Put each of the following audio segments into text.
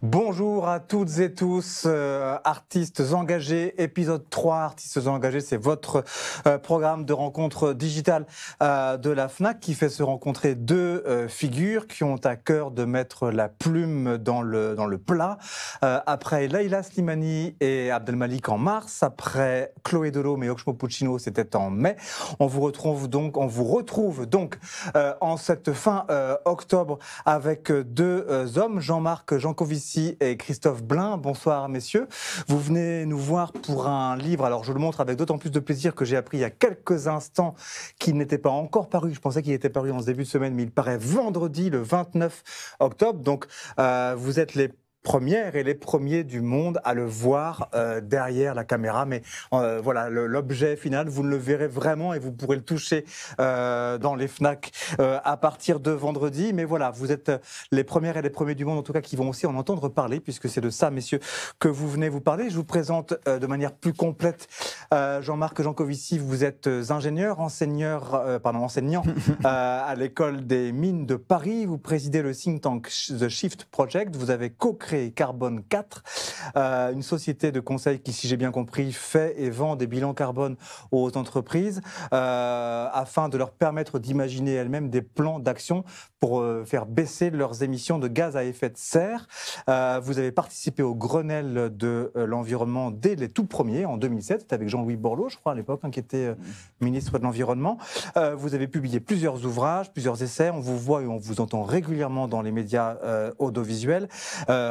Bonjour à toutes et tous, artistes engagés, épisode 3, artistes engagés, c'est votre programme de rencontre digitale de la FNAC qui fait se rencontrer deux figures qui ont à cœur de mettre la plume dans le plat. Après Leïla Slimani et Abdelmalik en mars, après Chloé Delhomme et Oxmo Puccino, c'était en mai. On vous retrouve donc en cette fin octobre avec deux hommes, Jean-Marc Jancovici et Christophe Blain. Bonsoir messieurs. Vous venez nous voir pour un livre, alors je le montre avec d'autant plus de plaisir que j'ai appris il y a quelques instants qu'il n'était pas encore paru. Je pensais qu'il était paru en ce début de semaine, mais il paraît vendredi le 29 octobre. Donc vous êtes les premières et les premiers du monde à le voir derrière la caméra, mais voilà, l'objet final, vous le verrez vraiment et vous pourrez le toucher dans les FNAC à partir de vendredi. Mais voilà, vous êtes les premières et les premiers du monde, en tout cas, qui vont aussi en entendre parler, puisque c'est de ça, messieurs, que vous venez vous parler. Je vous présente de manière plus complète Jean-Marc Jancovici. Vous êtes enseignant à l'école des mines de Paris. Vous présidez le think tank The Shift Project. Vous avez co-créé Carbone 4, une société de conseil qui, si j'ai bien compris, fait et vend des bilans carbone aux entreprises afin de leur permettre d'imaginer elles-mêmes des plans d'action pour faire baisser leurs émissions de gaz à effet de serre. Vous avez participé au Grenelle de l'environnement dès les tout premiers, en 2007, c'était avec Jean-Louis Borloo, je crois, à l'époque, qui était ministre de l'Environnement. Vous avez publié plusieurs ouvrages, plusieurs essais. On vous voit et on vous entend régulièrement dans les médias audiovisuels.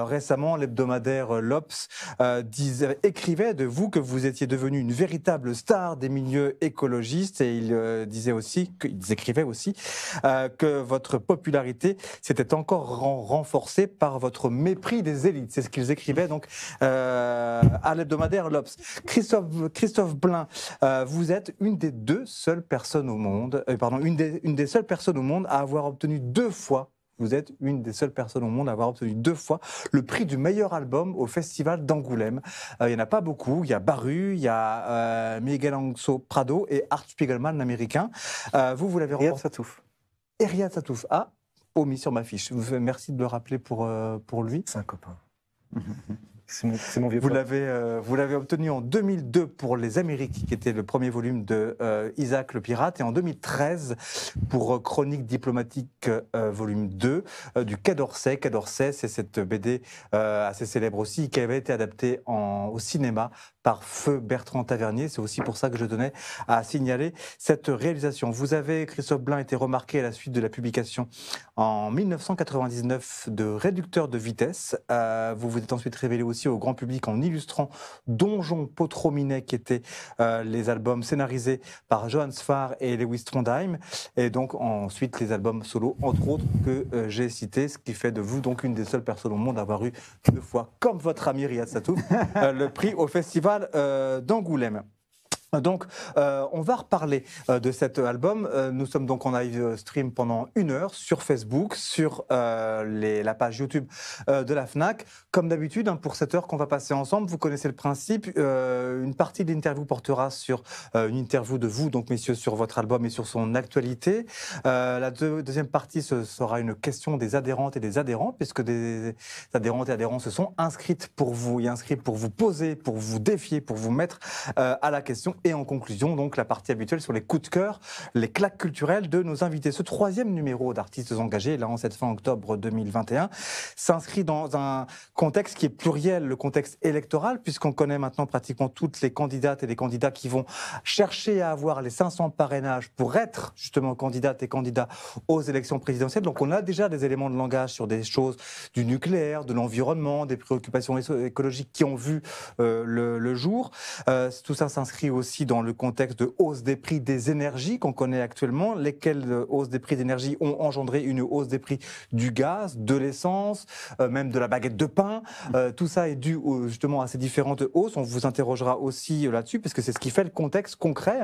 Récemment, l'hebdomadaire l'Obs écrivait de vous que vous étiez devenu une véritable star des milieux écologistes, et ils écrivaient aussi que votre popularité s'était encore renforcée par votre mépris des élites. C'est ce qu'ils écrivaient donc à l'hebdomadaire l'Obs. Christophe Blain, vous êtes une des seules personnes au monde à avoir obtenu deux fois. Vous êtes une des seules personnes au monde à avoir obtenu deux fois le prix du meilleur album au Festival d'Angoulême. Il n'y en a pas beaucoup. Il y a Baru, il y a Miguel Ángel Prado et Art Spiegelman, l'américain. Vous l'avez remporté. Riyad Sattouf. Et Riyad Sattouf. Ah, omis sur ma fiche. Merci de le rappeler pour lui. C'est un copain. C'est mon vieux Vous pote. l'avez obtenu en 2002 pour Les Amériques, qui était le premier volume de Isaac le Pirate, et en 2013 pour Chroniques diplomatiques volume 2 du Quai d'Orsay. Quai d'Orsay, c'est cette BD assez célèbre aussi, qui avait été adaptée au cinéma par Feu Bertrand Tavernier. C'est aussi pour ça que je tenais à signaler cette réalisation. Vous avez, Christophe Blain, été remarqué à la suite de la publication en 1999 de Réducteur de vitesse. Vous vous êtes ensuite révélé aussi au grand public en illustrant Donjon Potrominet, qui étaient les albums scénarisés par Johann Sfar et Lewis Trondheim, et donc ensuite les albums solo, entre autres, que j'ai cités, ce qui fait de vous donc une des seules personnes au monde à avoir eu deux fois, comme votre ami Riyad Sattouf, le prix au Festival d'Angoulême. Donc, on va reparler de cet album. Nous sommes donc en live stream pendant 1 heure sur Facebook, sur la page YouTube de la FNAC. Comme d'habitude, pour cette heure qu'on va passer ensemble, vous connaissez le principe. Une partie de l'interview portera sur une interview de vous, donc messieurs, sur votre album et sur son actualité. La deuxième partie, ce sera une question des adhérentes et des adhérents, puisque des adhérentes et adhérents se sont inscrites pour vous, pour vous poser, pour vous défier, pour vous mettre à la question. Et en conclusion, donc, la partie habituelle sur les coups de cœur, les claques culturelles de nos invités. Ce 3e numéro d'Artistes engagés, là, en cette fin octobre 2021, s'inscrit dans un contexte qui est pluriel, le contexte électoral, puisqu'on connaît maintenant pratiquement toutes les candidates et les candidats qui vont chercher à avoir les 500 parrainages pour être justement candidates et candidats aux élections présidentielles. Donc, on a déjà des éléments de langage sur des choses du nucléaire, de l'environnement, des préoccupations écologiques qui ont vu le jour. Tout ça s'inscrit aussi dans le contexte de hausse des prix des énergies qu'on connaît actuellement, lesquelles hausses des prix d'énergie ont engendré une hausse des prix du gaz, de l'essence, même de la baguette de pain. Tout ça est dû justement à ces différentes hausses. On vous interrogera aussi là-dessus, parce que c'est ce qui fait le contexte concret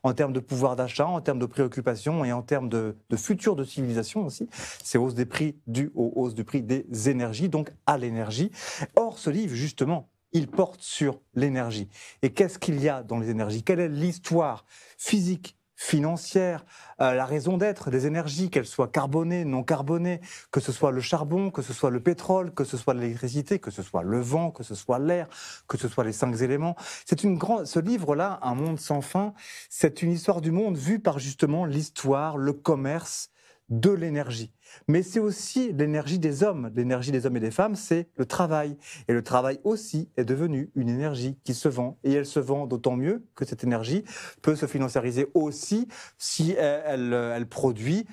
en termes de pouvoir d'achat, en termes de préoccupations et en termes de futur de civilisation aussi. Ces hausses des prix dues aux hausses du prix des énergies, donc à l'énergie. Or, ce livre, justement, il porte sur l'énergie. Et qu'est-ce qu'il y a dans les énergies? Quelle est l'histoire physique, financière, la raison d'être des énergies, qu'elles soient carbonées, non carbonées, que ce soit le charbon, que ce soit le pétrole, que ce soit l'électricité, que ce soit le vent, que ce soit l'air, que ce soit les 5 éléments. Ce livre-là, Un monde sans fin, c'est une histoire du monde vue par justement l'histoire, le commerce de l'énergie. Mais c'est aussi l'énergie des hommes. L'énergie des hommes et des femmes, c'est le travail. Et le travail aussi est devenu une énergie qui se vend. Et elle se vend d'autant mieux que cette énergie peut se financiariser aussi si elle produit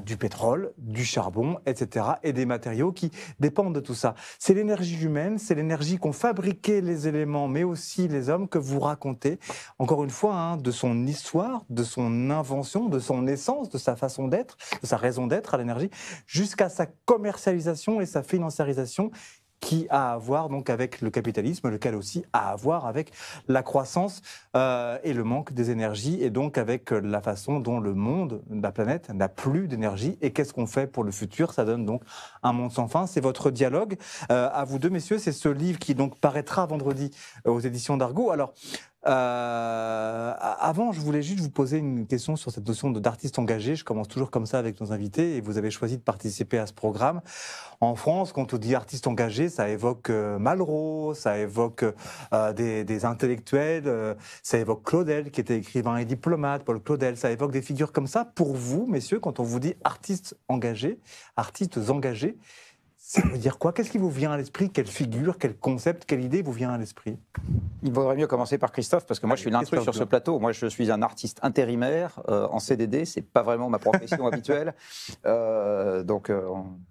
du pétrole, du charbon, etc. et des matériaux qui dépendent de tout ça. C'est l'énergie humaine, c'est l'énergie qu'ont fabriqué les éléments, mais aussi les hommes que vous racontez, encore une fois, de son histoire, de son invention, de son essence, de sa façon d'être, de sa raison d'être à l'énergie, jusqu'à sa commercialisation et sa financiarisation qui a à voir donc avec le capitalisme, lequel aussi a à voir avec la croissance et le manque des énergies, et donc avec la façon dont le monde, la planète, n'a plus d'énergie. Et qu'est-ce qu'on fait pour le futur? Ça donne donc un monde sans fin. C'est votre dialogue à vous deux, messieurs. C'est ce livre qui donc paraîtra vendredi aux éditions d'Argo. Alors, avant, je voulais juste vous poser une question sur cette notion d'artiste engagé. Je commence toujours comme ça avec nos invités, et vous avez choisi de participer à ce programme. En France, quand on dit artiste engagé, ça évoque Malraux, ça évoque des intellectuels, ça évoque Claudel, qui était écrivain et diplomate, Paul Claudel, ça évoque des figures comme ça. Pour vous, messieurs, quand on vous dit artistes engagés, ça veut dire quoi? Qu'est-ce qui vous vient à l'esprit? Quelle figure, quel concept, quelle idée vous vient à l'esprit? Il vaudrait mieux commencer par Christophe, parce que moi je suis l'intrus sur ce plateau. Moi je suis un artiste intérimaire en CDD, c'est pas vraiment ma profession habituelle.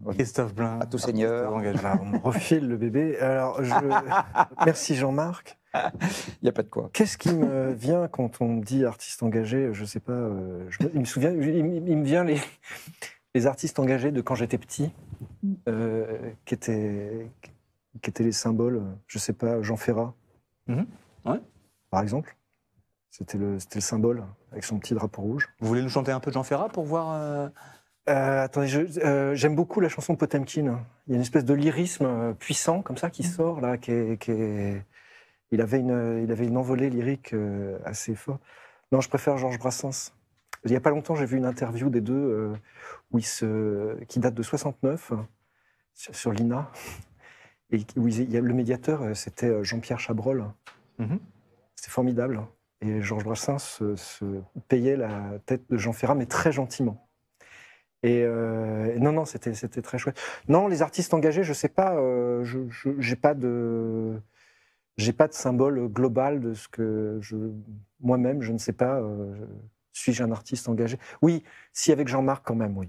Christophe Blain, à tout seigneur. On me refile le bébé. Alors, merci Jean-Marc. Il n'y a pas de quoi. Qu'est-ce qui me vient quand on me dit artiste engagé? Je sais pas. Il me vient les artistes engagés de quand j'étais petit, qui étaient les symboles. Je sais pas, Jean Ferrat. Ouais. Par exemple, c'était le symbole avec son petit drapeau rouge. Vous voulez nous chanter un peu de Jean Ferrat pour voir Attendez, j'aime beaucoup la chanson Potemkin. Il y a une espèce de lyrisme puissant comme ça qui sort là, il avait une envolée lyrique assez forte. Non, je préfère Georges Brassens. Il n'y a pas longtemps, j'ai vu une interview des deux qui date de 69 sur l'INA, et où le médiateur, c'était Jean-Pierre Chabrol. C'était formidable. Et Georges Brassens se payait la tête de Jean Ferrat, mais très gentiment. Et non, c'était très chouette. Non, les artistes engagés, je sais pas, j'ai pas de symbole global de ce que moi-même, je ne sais pas. Suis-je un artiste engagé? Oui, si, avec Jean-Marc quand même, oui.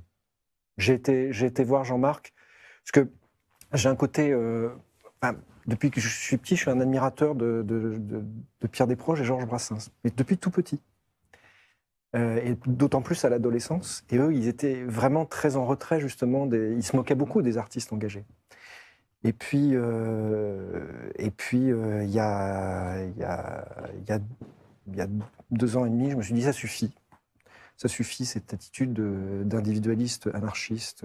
J'ai été voir Jean-Marc, parce que j'ai un côté... depuis que je suis petit, je suis un admirateur de Pierre Desproges et Georges Brassens, mais depuis tout petit. Et d'autant plus à l'adolescence. Et eux, ils étaient vraiment très en retrait, justement. Ils se moquaient beaucoup des artistes engagés. Et puis, il y a 2 ans et demi, je me suis dit, ça suffit. Ça suffit, cette attitude d'individualiste anarchiste.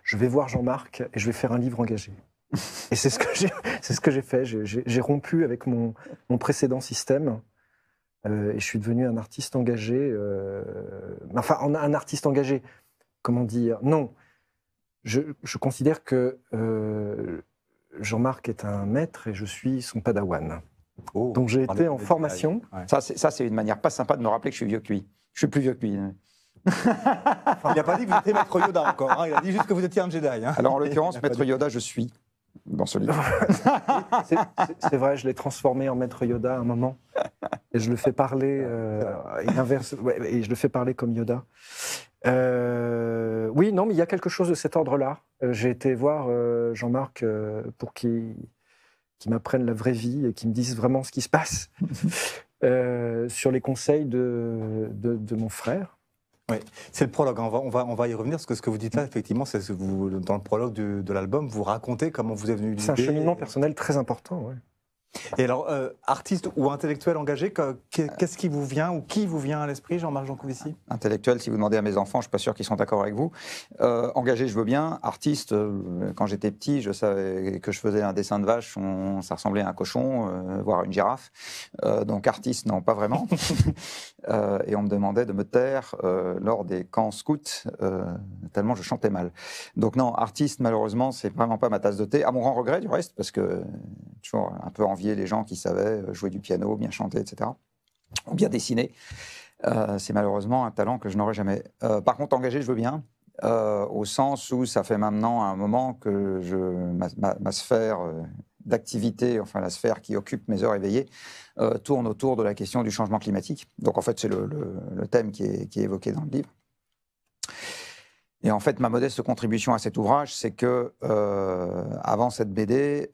Je vais voir Jean-Marc et je vais faire un livre engagé. Et c'est ce que j'ai fait. J'ai rompu avec mon précédent système. Et je suis devenu un artiste engagé. Enfin, un artiste engagé, comment dire? Non. Je considère que Jean-Marc est un maître et je suis son padawan. Oh, donc j'ai été en formation. Ouais. Ça, c'est une manière pas sympa de me rappeler que je suis vieux que lui. Je suis plus vieux que lui. Il n'a pas dit que vous étiez Maître Yoda encore. Il a dit juste que vous étiez un Jedi. Alors en l'occurrence, Maître Yoda, je suis dans ce livre. C'est vrai, je l'ai transformé en Maître Yoda à un moment. Et je le fais parler et je le fais parler comme Yoda. Oui, non, mais il y a quelque chose de cet ordre-là. J'ai été voir Jean-Marc pour qu'il m'apprenne la vraie vie et qu'il me dise vraiment ce qui se passe sur les conseils de mon frère. Oui, c'est le prologue. On va y revenir parce que ce que vous dites là, effectivement, c'est ce que vous, dans le prologue de l'album, vous racontez comment vous êtes venu l'idée. C'est un cheminement personnel très important. Ouais. Et alors, artiste ou intellectuel engagé, qu'est-ce qui vous vient ou qui vous vient à l'esprit, Jean-Marc Jancovici? Intellectuel, si vous demandez à mes enfants, je ne suis pas sûr qu'ils sont d'accord avec vous. Engagé, je veux bien. Artiste, quand j'étais petit, je savais que je faisais un dessin de vache, ça ressemblait à un cochon, voire une girafe. Donc artiste, non, pas vraiment. Et on me demandait de me taire lors des camps scouts, tellement je chantais mal. Donc non, artiste, malheureusement, c'est vraiment pas ma tasse de thé. À mon grand regret, du reste, parce que toujours un peu envier les gens qui savaient jouer du piano, bien chanter, etc. Ou bien dessiner. C'est malheureusement un talent que je n'aurai jamais. Par contre, engagé, je veux bien, au sens où ça fait maintenant un moment que ma sphère d'activité, enfin la sphère qui occupe mes heures éveillées, tourne autour de la question du changement climatique. Donc en fait, c'est le thème qui est évoqué dans le livre. Et en fait, ma modeste contribution à cet ouvrage, c'est que avant cette BD,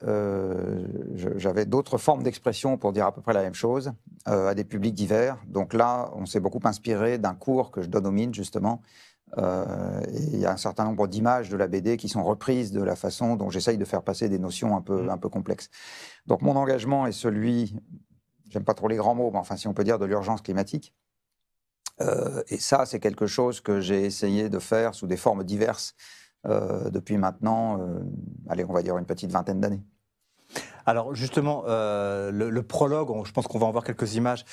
j'avais d'autres formes d'expression pour dire à peu près la même chose, à des publics divers. Donc là, on s'est beaucoup inspiré d'un cours que je donne aux mines, justement. Et il y a un certain nombre d'images de la BD qui sont reprises de la façon dont j'essaye de faire passer des notions un peu complexes. Donc mon engagement est celui, j'aime pas trop les grands mots, mais enfin si on peut dire de l'urgence climatique. Et ça, c'est quelque chose que j'ai essayé de faire sous des formes diverses depuis maintenant, allez, on va dire une petite vingtaine d'années. Alors justement, le prologue, je pense qu'on va en voir quelques images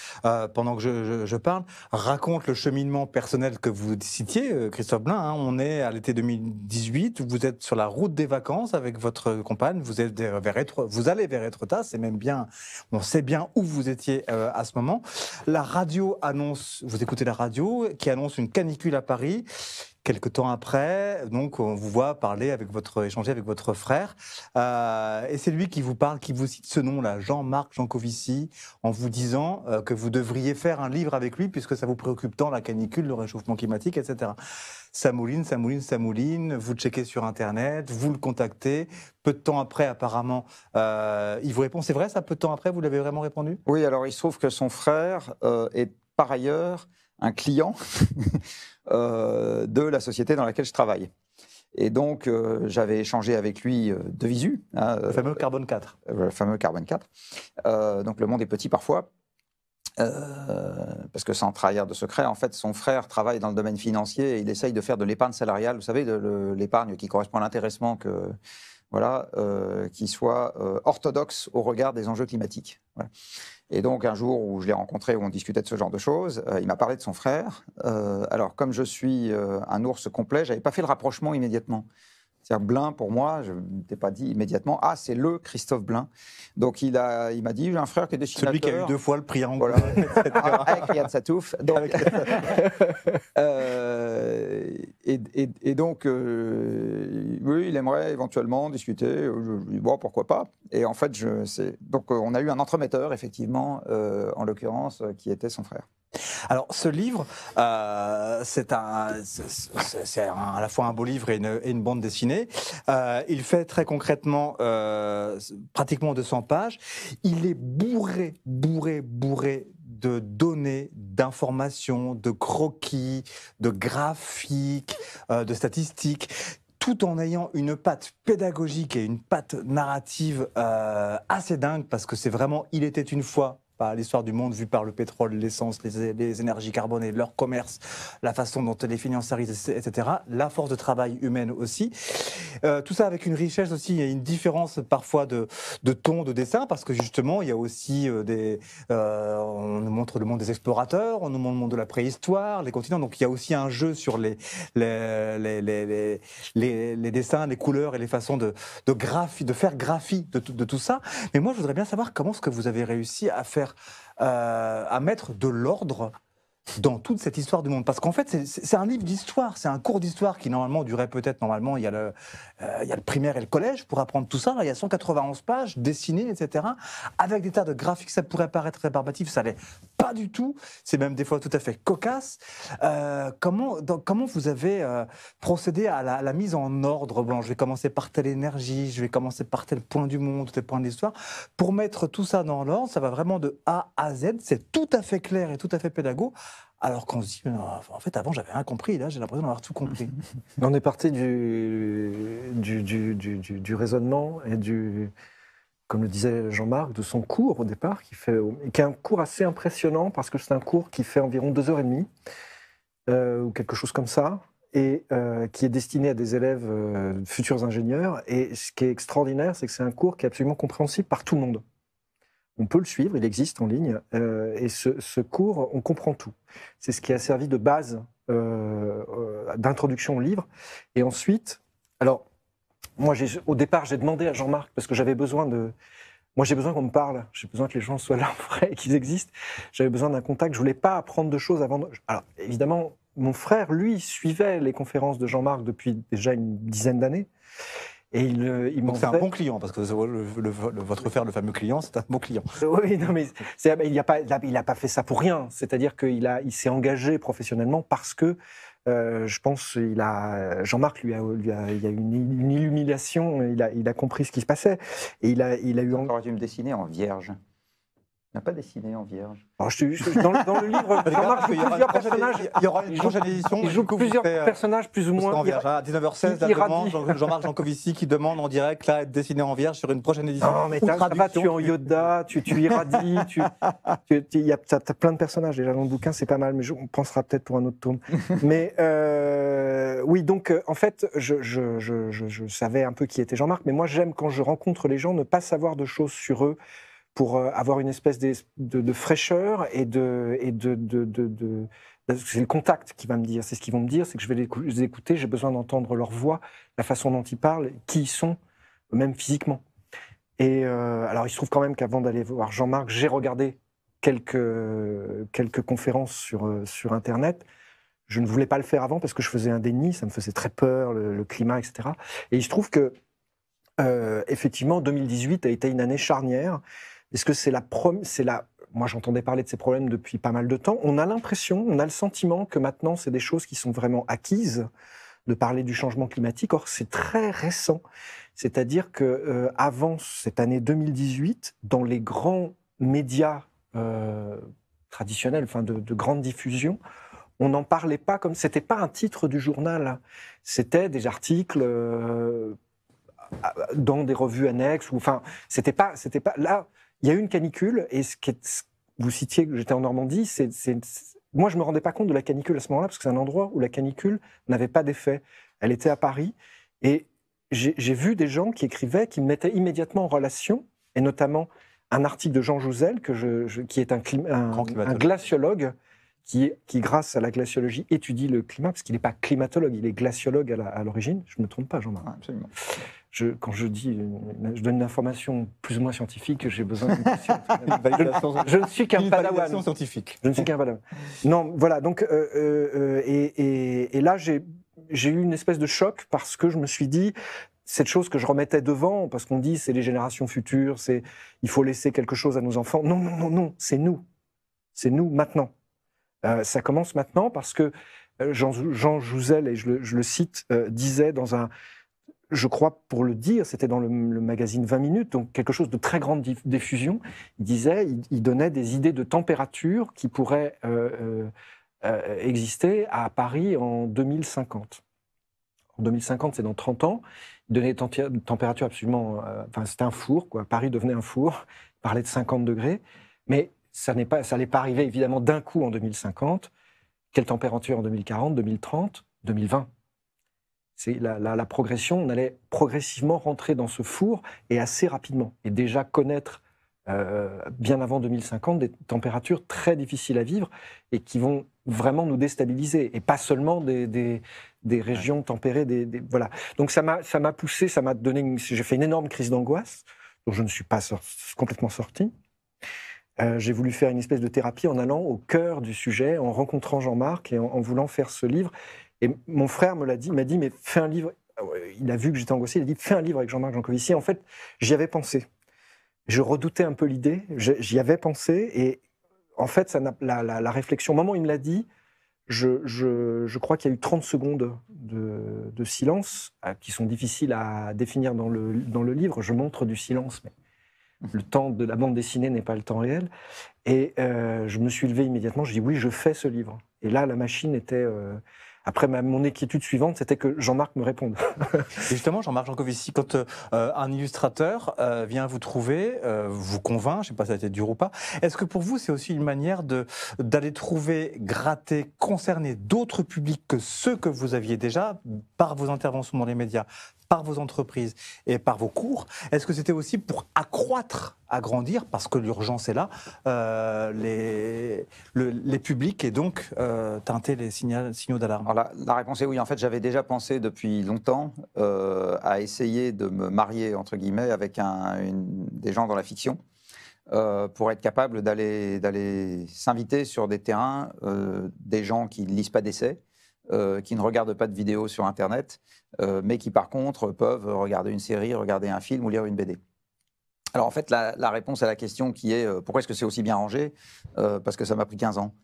pendant que je parle, raconte le cheminement personnel que vous citiez, Christophe Blain. Hein. On est à l'été 2018, vous êtes sur la route des vacances avec votre compagne, vous allez vers Étretat, c'est même bien, on sait bien où vous étiez à ce moment. La radio annonce, vous écoutez la radio, qui annonce une canicule à Paris. Quelques temps après, donc, on vous voit échanger avec votre frère. Et c'est lui qui vous parle, qui vous cite ce nom-là, Jean-Marc Jancovici, en vous disant que vous devriez faire un livre avec lui, puisque ça vous préoccupe tant, la canicule, le réchauffement climatique, etc. Ça mouline, vous checkez sur Internet, vous le contactez. Peu de temps après, apparemment, il vous répond. C'est vrai, ça, peu de temps après, vous l'avez vraiment répondu? Oui, alors il se trouve que son frère est par ailleurs un client de la société dans laquelle je travaille. Et donc, j'avais échangé avec lui de visu. Le fameux Carbone 4. Le fameux Carbone 4. Donc, le monde est petit parfois. Parce que sans trahir de secret, en fait, son frère travaille dans le domaine financier et il essaye de faire de l'épargne salariale, vous savez, de l'épargne qui correspond à l'intéressement, qui soit orthodoxe au regard des enjeux climatiques. Voilà. Et donc, un jour où je l'ai rencontré, où on discutait de ce genre de choses, il m'a parlé de son frère. Alors, comme je suis un ours complet, je n'avais pas fait le rapprochement immédiatement. C'est-à-dire, Blain, pour moi, je ne t'ai pas dit immédiatement, ah, c'est le Christophe Blain. Donc, il m'a dit, j'ai un frère qui est dessinateur. Celui qui a eu 2 fois le prix en voilà. Avec Riyad Satouf. Donc, et donc, oui, il aimerait éventuellement discuter. Je lui dis, bon, pourquoi pas. Et en fait, donc, on a eu un entremetteur, effectivement, en l'occurrence, qui était son frère. Alors, ce livre, c'est à la fois un beau livre et une bande dessinée. Il fait très concrètement pratiquement 200 pages. Il est bourré de données, d'informations, de croquis, de graphiques, de statistiques, tout en ayant une patte pédagogique et une patte narrative assez dingue, parce que c'est vraiment « Il était une fois ». Pas l'histoire du monde vue par le pétrole, l'essence, les énergies carbonées, leur commerce, la façon dont les financiarisent, etc. La force de travail humaine aussi. Tout ça avec une richesse aussi, il y a une différence parfois de ton, de dessin, parce que justement, il y a aussi on nous montre le monde des explorateurs, on nous montre le monde de la préhistoire, les continents, donc il y a aussi un jeu sur les dessins, les couleurs et les façons de faire graphie de tout ça. Mais moi, je voudrais bien savoir comment est-ce que vous avez réussi à mettre de l'ordre dans toute cette histoire du monde. Parce qu'en fait, c'est un livre d'histoire, c'est un cours d'histoire qui normalement durait peut-être, il y a le primaire et le collège pour apprendre tout ça. Là, il y a 191 pages dessinées, etc. Avec des tas de graphiques, ça pourrait paraître rébarbatif, ça l'est pas du tout. C'est même des fois tout à fait cocasse. Comment vous avez procédé à la mise en ordre? Bon, je vais commencer par telle énergie, je vais commencer par tel point du monde, tel point de l'histoire. Pour mettre tout ça dans l'ordre, ça va vraiment de A à Z. C'est tout à fait clair et tout à fait pédago. Alors qu'on se dit, en fait, avant, j'avais rien compris. Là, j'ai l'impression d'avoir tout compris. On est parti du raisonnement et comme le disait Jean-Marc, de son cours au départ, qui est un cours assez impressionnant parce que c'est un cours qui fait environ 2h30 ou quelque chose comme ça, et qui est destiné à des élèves futurs ingénieurs. Et ce qui est extraordinaire, c'est que c'est un cours qui est absolument compréhensible par tout le monde. On peut le suivre, il existe en ligne, et ce cours, on comprend tout. C'est ce qui a servi de base d'introduction au livre. Et ensuite, alors, moi, au départ, j'ai demandé à Jean-Marc, parce que j'avais besoin de... Moi, j'ai besoin qu'on me parle, j'ai besoin que les gens soient là en vrai, qu'ils existent. J'avais besoin d'un contact, je voulais pas apprendre de choses avant... Alors, évidemment, mon frère, lui, suivait les conférences de Jean-Marc depuis déjà une dizaine d'années. Et il Donc c'est un bon client, parce que votre frère, le fameux client, c'est un bon client. Oui, non, mais il n'a pas fait ça pour rien. C'est-à-dire qu'il s'est engagé professionnellement parce que, je pense, Jean-Marc il y a eu une illumination, il a compris ce qui se passait. Et il a eu... Aurais dû me dessiner en vierge. Il n'a pas dessiné en vierge. Alors, dans le livre, Jean-Marc joue plusieurs personnages. Il y aura une prochaine édition. Il joue plusieurs personnages plus ou moins. En vierge, à 19h16, la demande, Jean-Marc Jancovici qui demande en direct là, être dessiné en vierge sur une prochaine édition. Non, mais ça va, tu es en Yoda, tu irradies, t'as plein de personnages déjà dans le bouquin, c'est pas mal, mais on pensera peut-être pour un autre tome. Mais oui, donc en fait, je savais un peu qui était Jean-Marc, mais moi j'aime quand je rencontre les gens ne pas savoir de choses sur eux, pour avoir une espèce de fraîcheur et c'est le contact qui va me dire, c'est ce qu'ils vont me dire, c'est que je vais les écouter, j'ai besoin d'entendre leur voix, la façon dont ils parlent, qui ils sont, même physiquement. Et alors il se trouve quand même qu'avant d'aller voir Jean-Marc, j'ai regardé quelques conférences sur Internet. Je ne voulais pas le faire avant parce que je faisais un déni, ça me faisait très peur, le climat, etc. Et il se trouve que effectivement, 2018 a été une année charnière. Est-ce que moi, j'entendais parler de ces problèmes depuis pas mal de temps. On a l'impression, on a le sentiment que maintenant, c'est des choses qui sont vraiment acquises, de parler du changement climatique. Or, c'est très récent. C'est-à-dire que avant cette année 2018, dans les grands médias traditionnels, enfin de grande diffusion, on n'en parlait pas comme... C'était pas un titre du journal. C'était des articles dans des revues annexes. Enfin, c'était pas... Là, il y a eu une canicule, et vous citiez que j'étais en Normandie, moi je ne me rendais pas compte de la canicule à ce moment-là, parce que c'est un endroit où la canicule n'avait pas d'effet. Elle était à Paris, et j'ai vu des gens qui écrivaient, qui me mettaient immédiatement en relation, et notamment un article de Jean Jouzel, qui est un glaciologue, qui, grâce à la glaciologie, étudie le climat, parce qu'il n'est pas climatologue, il est glaciologue à l'origine. Je ne me trompe pas, Jean-Marc. Absolument. Quand je donne une information plus ou moins scientifique, j'ai besoin d'une question. Je ne suis qu'un padawan. Scientifique. Je ne suis qu'un padawan. Non, voilà. Donc, et là, j'ai eu une espèce de choc parce que je me suis dit, cette chose que je remettais devant, parce qu'on dit c'est les générations futures, il faut laisser quelque chose à nos enfants. Non, non, non, non, c'est nous. C'est nous maintenant. Ça commence maintenant parce que Jean Jouzel, et je le cite, disait dans un... Je crois, pour le dire, c'était dans le magazine 20 minutes, donc quelque chose de très grande diffusion. Il donnait des idées de température qui pourraient exister à Paris en 2050. En 2050, c'est dans 30 ans. Il donnait des températures absolument... Enfin, c'était un four, quoi. Paris devenait un four. Il parlait de 50 degrés. Mais ça n'allait pas arriver, évidemment, d'un coup en 2050. Quelle température en 2040, 2030, 2020 ? C'est la progression, on allait progressivement rentrer dans ce four et assez rapidement. Et déjà connaître, bien avant 2050, des températures très difficiles à vivre et qui vont vraiment nous déstabiliser. Et pas seulement des régions tempérées. Voilà. Donc ça m'a poussé, ça m'a donné... J'ai fait une énorme crise d'angoisse, dont je ne suis pas complètement sorti. J'ai voulu faire une espèce de thérapie en allant au cœur du sujet, en rencontrant Jean-Marc et en voulant faire ce livre. Et mon frère m'a dit, mais fais un livre. Il a vu que j'étais angoissé, il a dit, fais un livre avec Jean-Marc Jancovici. En fait, j'y avais pensé. Je redoutais un peu l'idée, j'y avais pensé, et en fait, la réflexion, au moment où il me l'a dit, je crois qu'il y a eu 30 secondes de silence, qui sont difficiles à définir dans le livre. Je montre du silence, mais le temps de la bande dessinée n'est pas le temps réel. Et je me suis levé immédiatement, je dis, oui, je fais ce livre. Et là, la machine était... Après, mon inquiétude suivante, c'était que Jean-Marc me réponde. Et justement, Jean-Marc Jancovici, quand un illustrateur vient vous trouver, vous convainc, je ne sais pas si ça a été dur ou pas, est-ce que pour vous, c'est aussi une manière d'aller trouver, gratter, concerner d'autres publics que ceux que vous aviez déjà par vos interventions dans les médias, par vos entreprises et par vos cours? Est-ce que c'était aussi pour accroître, agrandir, parce que l'urgence est là, les publics et donc teinter les signaux d'alarme? Alors la réponse est oui. En fait, j'avais déjà pensé depuis longtemps à essayer de me marier, entre guillemets, avec des gens dans la fiction pour être capable d'aller s'inviter sur des terrains, des gens qui ne lisent pas d'essais, qui ne regardent pas de vidéos sur Internet, mais qui par contre peuvent regarder une série, regarder un film ou lire une BD. Alors en fait, la réponse à la question qui est pourquoi est-ce que c'est aussi bien rangé, parce que ça m'a pris 15 ans.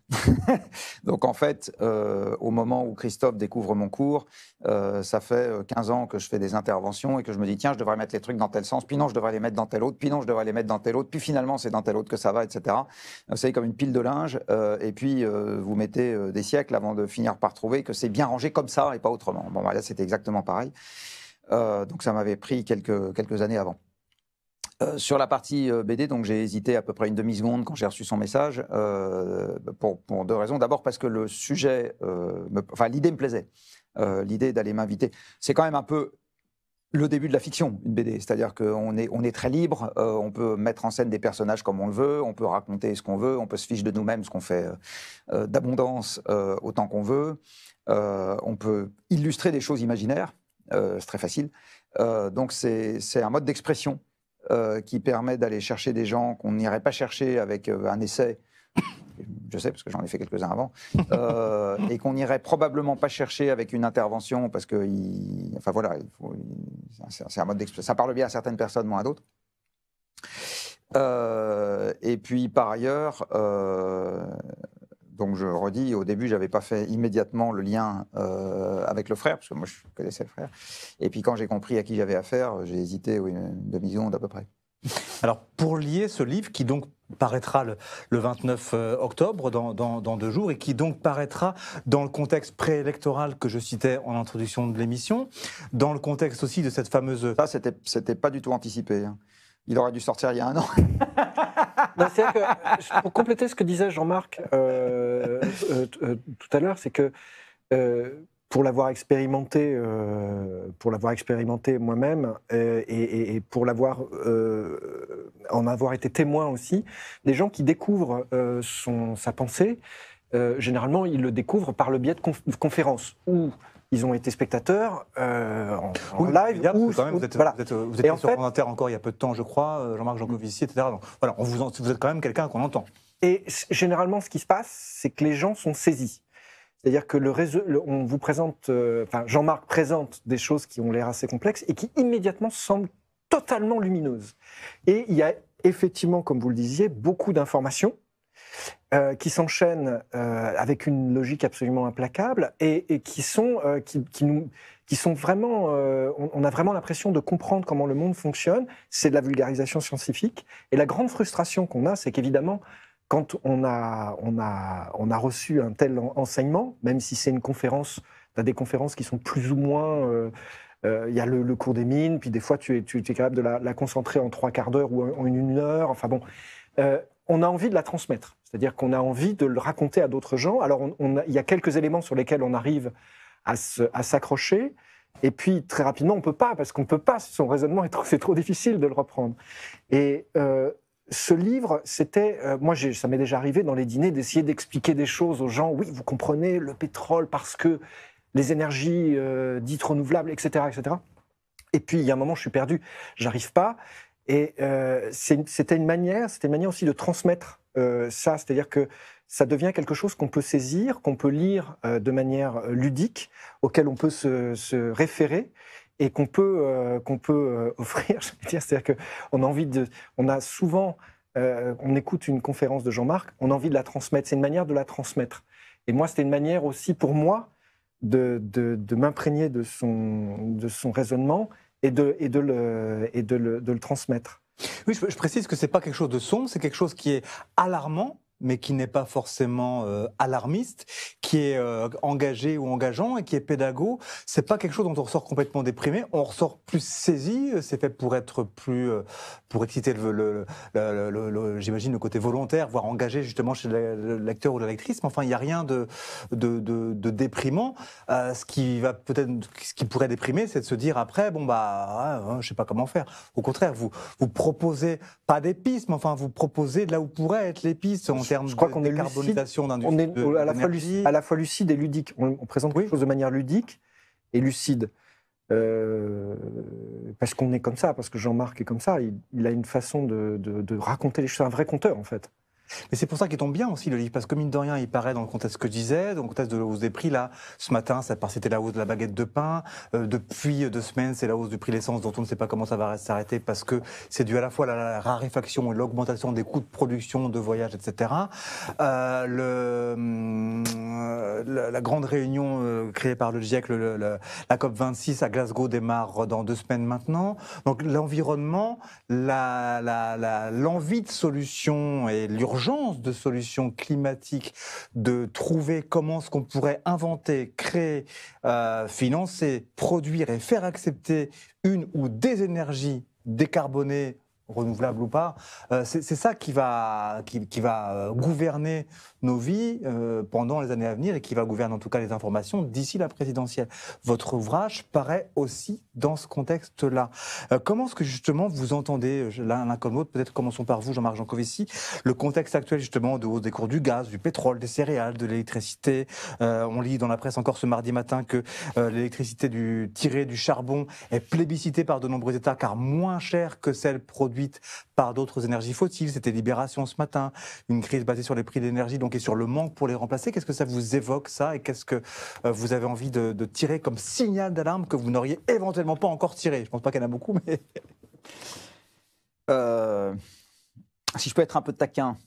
Donc en fait, au moment où Christophe découvre mon cours, ça fait 15 ans que je fais des interventions et que je me dis tiens, je devrais mettre les trucs dans tel sens, puis non, je devrais les mettre dans tel autre, puis non, je devrais les mettre dans tel autre, puis finalement c'est dans tel autre que ça va, etc. Vous savez, comme une pile de linge, et puis vous mettez des siècles avant de finir par trouver que c'est bien rangé comme ça et pas autrement. Bon, là c'était exactement pareil. Donc ça m'avait pris quelques années avant. Sur la partie BD, donc j'ai hésité à peu près une demi-seconde quand j'ai reçu son message, pour deux raisons. D'abord parce que le sujet, l'idée me plaisait. L'idée d'aller m'inviter. C'est quand même un peu le début de la fiction, une BD. C'est-à-dire qu'on est très libre, on peut mettre en scène des personnages comme on le veut, on peut raconter ce qu'on veut, on peut se fiche de nous-mêmes, ce qu'on fait d'abondance autant qu'on veut. On peut illustrer des choses imaginaires, c'est très facile. Donc c'est un mode d'expression qui permet d'aller chercher des gens qu'on n'irait pas chercher avec un essai, je sais parce que j'en ai fait quelques-uns avant, et qu'on n'irait probablement pas chercher avec une intervention parce que, c'est un mode d'expression. Ça parle bien à certaines personnes, moins à d'autres. Et puis par ailleurs, donc je redis, au début, je n'avais pas fait immédiatement le lien avec le frère, parce que moi, je connaissais le frère. Et puis quand j'ai compris à qui j'avais affaire, j'ai hésité une demi-seconde à peu près. Alors, pour lier ce livre, qui donc paraîtra le 29 octobre, dans 2 jours, et qui donc paraîtra dans le contexte préélectoral que je citais en introduction de l'émission, dans le contexte aussi de cette fameuse... Ça, c'était pas du tout anticipé. Hein. Il aurait dû sortir il y a 1 an. C'est-à-dire que, pour compléter ce que disait Jean-Marc tout à l'heure, c'est que pour l'avoir expérimenté moi-même et pour en avoir été témoin aussi, les gens qui découvrent sa pensée, généralement, ils le découvrent par le biais de conférences où ils ont été spectateurs en live. Vous êtes sur France Inter encore il y a peu de temps, je crois, Jean-Marc Jancovici, etc. Donc, voilà, vous êtes quand même quelqu'un qu'on entend. Et généralement, ce qui se passe, c'est que les gens sont saisis. C'est-à-dire que on vous présente, Jean-Marc présente des choses qui ont l'air assez complexes et qui immédiatement semblent totalement lumineuses. Et il y a effectivement, comme vous le disiez, beaucoup d'informations qui s'enchaînent avec une logique absolument implacable et qui sont vraiment... on a vraiment l'impression de comprendre comment le monde fonctionne. C'est de la vulgarisation scientifique. Et la grande frustration qu'on a, c'est qu'évidemment, quand on a reçu un tel enseignement, même si c'est une conférence, tu as des conférences qui sont plus ou moins... Il y a le cours des mines, puis des fois tu es capable de la concentrer en 3/4 d'heure ou en 1 heure. Enfin bon, on a envie de la transmettre. C'est-à-dire qu'on a envie de le raconter à d'autres gens. Alors il y a quelques éléments sur lesquels on arrive à s'accrocher. Et puis très rapidement, on ne peut pas, parce qu'on ne peut pas. Son raisonnement, c'est trop difficile de le reprendre. Et... ce livre, c'était... moi, ça m'est déjà arrivé dans les dîners d'essayer d'expliquer des choses aux gens. Oui, vous comprenez, le pétrole, parce que les énergies dites renouvelables, etc., etc. Et puis, il y a un moment, je suis perdu, j'arrive pas. Et c'était une manière aussi de transmettre ça. C'est-à-dire que ça devient quelque chose qu'on peut saisir, qu'on peut lire de manière ludique, auquel on peut se référer. Et qu'on peut offrir, je veux dire, c'est-à-dire qu'on a envie on a souvent, on écoute une conférence de Jean-Marc, on a envie de la transmettre, c'est une manière de la transmettre. Et moi, c'était une manière aussi pour moi de m'imprégner de son raisonnement et de le transmettre. Oui, je précise que c'est pas quelque chose de sombre, c'est quelque chose qui est alarmant, mais qui n'est pas forcément alarmiste, qui est engagé ou engageant et qui est pédago. C'est pas quelque chose dont on ressort complètement déprimé. On ressort plus saisi. C'est fait pour être plus, pour exciter j'imagine le côté volontaire, voire engagé justement chez le lecteur ou la lectrice. Mais enfin, il n'y a rien de déprimant. Ce qui pourrait déprimer, c'est de se dire après, bon bah, je sais pas comment faire. Au contraire, vous proposez pas des pistes, mais enfin, vous proposez de là où pourraient être les pistes en termes de décarbonisation d'industrie. On est à la fois lucide et ludique. On présente quelque chose de manière ludique et lucide. Parce qu'on est comme ça, parce que Jean-Marc est comme ça. Il a une façon de raconter les choses. C'est un vrai conteur, en fait. Mais c'est pour ça qu'il tombe bien aussi le livre, parce que mine de rien, il paraît dans le contexte que je disais, dans le contexte de la hausse des prix. Là, ce matin, c'était la hausse de la baguette de pain. Depuis 2 semaines, c'est la hausse du prix de l'essence dont on ne sait pas comment ça va s'arrêter, parce que c'est dû à la fois à la raréfaction et l'augmentation des coûts de production, de voyage, etc. La grande réunion créée par le GIEC, la COP26 à Glasgow démarre dans 2 semaines maintenant. Donc l'environnement, l'envie de solutions et l'urgence de solutions climatiques, de trouver comment ce qu'on pourrait inventer, créer, financer, produire et faire accepter une ou des énergies décarbonées, renouvelables ou pas, c'est ça qui va gouverner nos vies pendant les années à venir et qui va gouverner en tout cas les informations d'ici la présidentielle. Votre ouvrage paraît aussi dans ce contexte-là. Comment est-ce que justement vous entendez, l'un comme l'autre, peut-être commençons par vous, Jean-Marc Jancovici, le contexte actuel justement de hausse des cours du gaz, du pétrole, des céréales, de l'électricité. On lit dans la presse encore ce mardi matin que l'électricité tirée du charbon est plébiscitée par de nombreux États car moins chère que celle produite par d'autres énergies fossiles. C'était Libération ce matin, une crise basée sur les prix de l'énergie donc et sur le manque pour les remplacer. Qu'est-ce que ça vous évoque ça et qu'est-ce que vous avez envie de tirer comme signal d'alarme que vous n'auriez éventuellement pas encore tiré? Je ne pense pas qu'il y en a beaucoup, mais... Si je peux être un peu taquin,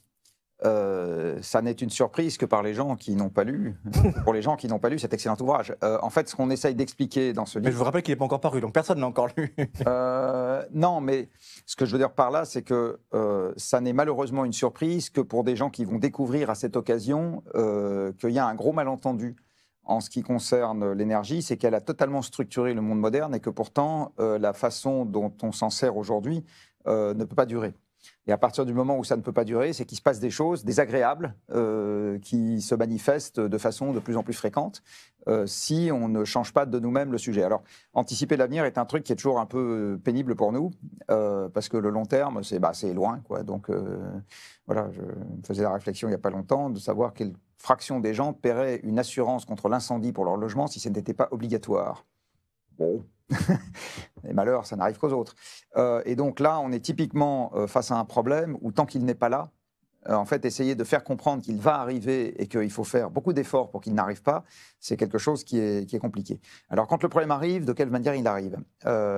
ça n'est une surprise que par les gens qui n'ont pas lu, pour les gens qui n'ont pas lu cet excellent ouvrage. En fait, ce qu'on essaye d'expliquer dans ce livre... Mais je vous rappelle qu'il n'est pas encore paru, donc personne ne l'a encore lu. Non, mais ce que je veux dire par là, c'est que ça n'est malheureusement une surprise que pour des gens qui vont découvrir à cette occasion qu'il y a un gros malentendu en ce qui concerne l'énergie, c'est qu'elle a totalement structuré le monde moderne et que pourtant, la façon dont on s'en sert aujourd'hui ne peut pas durer. Et à partir du moment où ça ne peut pas durer, c'est qu'il se passe des choses désagréables qui se manifestent de façon de plus en plus fréquente si on ne change pas de nous-mêmes le sujet. Alors, anticiper l'avenir est un truc qui est toujours un peu pénible pour nous parce que le long terme, c'est loin, quoi. Donc, voilà, je me faisais la réflexion il n'y a pas longtemps de savoir quelle fraction des gens paierait une assurance contre l'incendie pour leur logement si ce n'était pas obligatoire. Bon... Les malheurs, ça n'arrive qu'aux autres. Et donc là, on est typiquement face à un problème où tant qu'il n'est pas là, en fait, essayer de faire comprendre qu'il va arriver et qu'il faut faire beaucoup d'efforts pour qu'il n'arrive pas, c'est quelque chose qui est compliqué. Alors, quand le problème arrive, de quelle manière il arrive?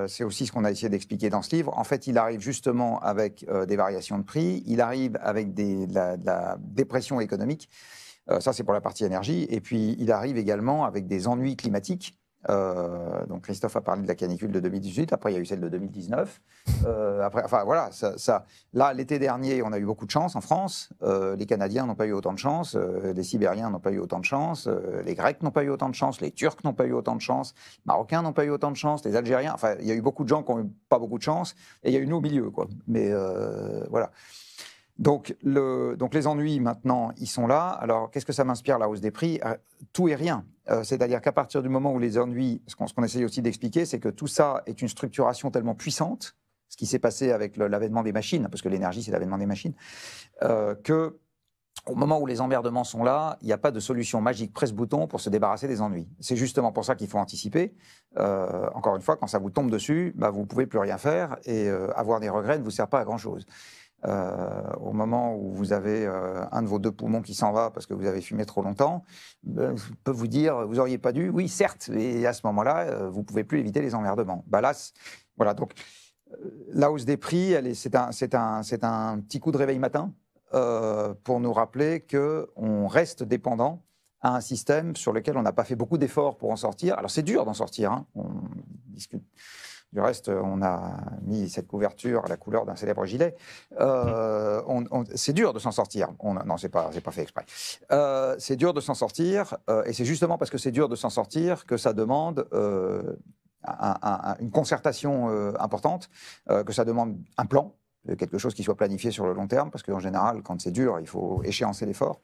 C'est aussi ce qu'on a essayé d'expliquer dans ce livre. En fait, il arrive justement avec des variations de prix, il arrive avec de la dépression économique, ça c'est pour la partie énergie, et puis il arrive également avec des ennuis climatiques. Donc Christophe a parlé de la canicule de 2018, après il y a eu celle de 2019. Voilà, là l'été dernier on a eu beaucoup de chance en France, les Canadiens n'ont pas eu autant de chance, les Sibériens n'ont pas eu autant de chance, les Grecs n'ont pas eu autant de chance, les Turcs n'ont pas eu autant de chance, les Marocains n'ont pas eu autant de chance, les Algériens, enfin il y a eu beaucoup de gens qui n'ont eu pas beaucoup de chance, et il y a eu nous au milieu, quoi. Mais voilà. Donc les ennuis, maintenant, ils sont là. Alors, qu'est-ce que ça m'inspire, la hausse des prix? Tout et rien. C'est-à-dire qu'à partir du moment où les ennuis, ce qu'on essaye aussi d'expliquer, c'est que tout ça est une structuration tellement puissante, ce qui s'est passé avec l'avènement des machines, parce que l'énergie, c'est l'avènement des machines, que au moment où les emmerdements sont là, il n'y a pas de solution magique presse-bouton pour se débarrasser des ennuis. C'est justement pour ça qu'il faut anticiper. Encore une fois, quand ça vous tombe dessus, vous ne pouvez plus rien faire, et avoir des regrets ne vous sert pas à grand-chose. Au moment où vous avez un de vos 2 poumons qui s'en va parce que vous avez fumé trop longtemps, je peux vous dire, vous n'auriez pas dû, oui certes, et à ce moment-là, vous ne pouvez plus éviter les emmerdements. Là, voilà, donc la hausse des prix, c'est un petit coup de réveil matin pour nous rappeler qu'on reste dépendant à un système sur lequel on n'a pas fait beaucoup d'efforts pour en sortir. Alors c'est dur d'en sortir, hein. On discute Du reste, on a mis cette couverture à la couleur d'un célèbre gilet. C'est dur de s'en sortir. Non, c'est pas fait exprès. C'est dur de s'en sortir, et c'est justement parce que c'est dur de s'en sortir que ça demande une concertation importante, que ça demande un plan, quelque chose qui soit planifié sur le long terme, parce qu'en général, quand c'est dur, il faut échéancer l'effort.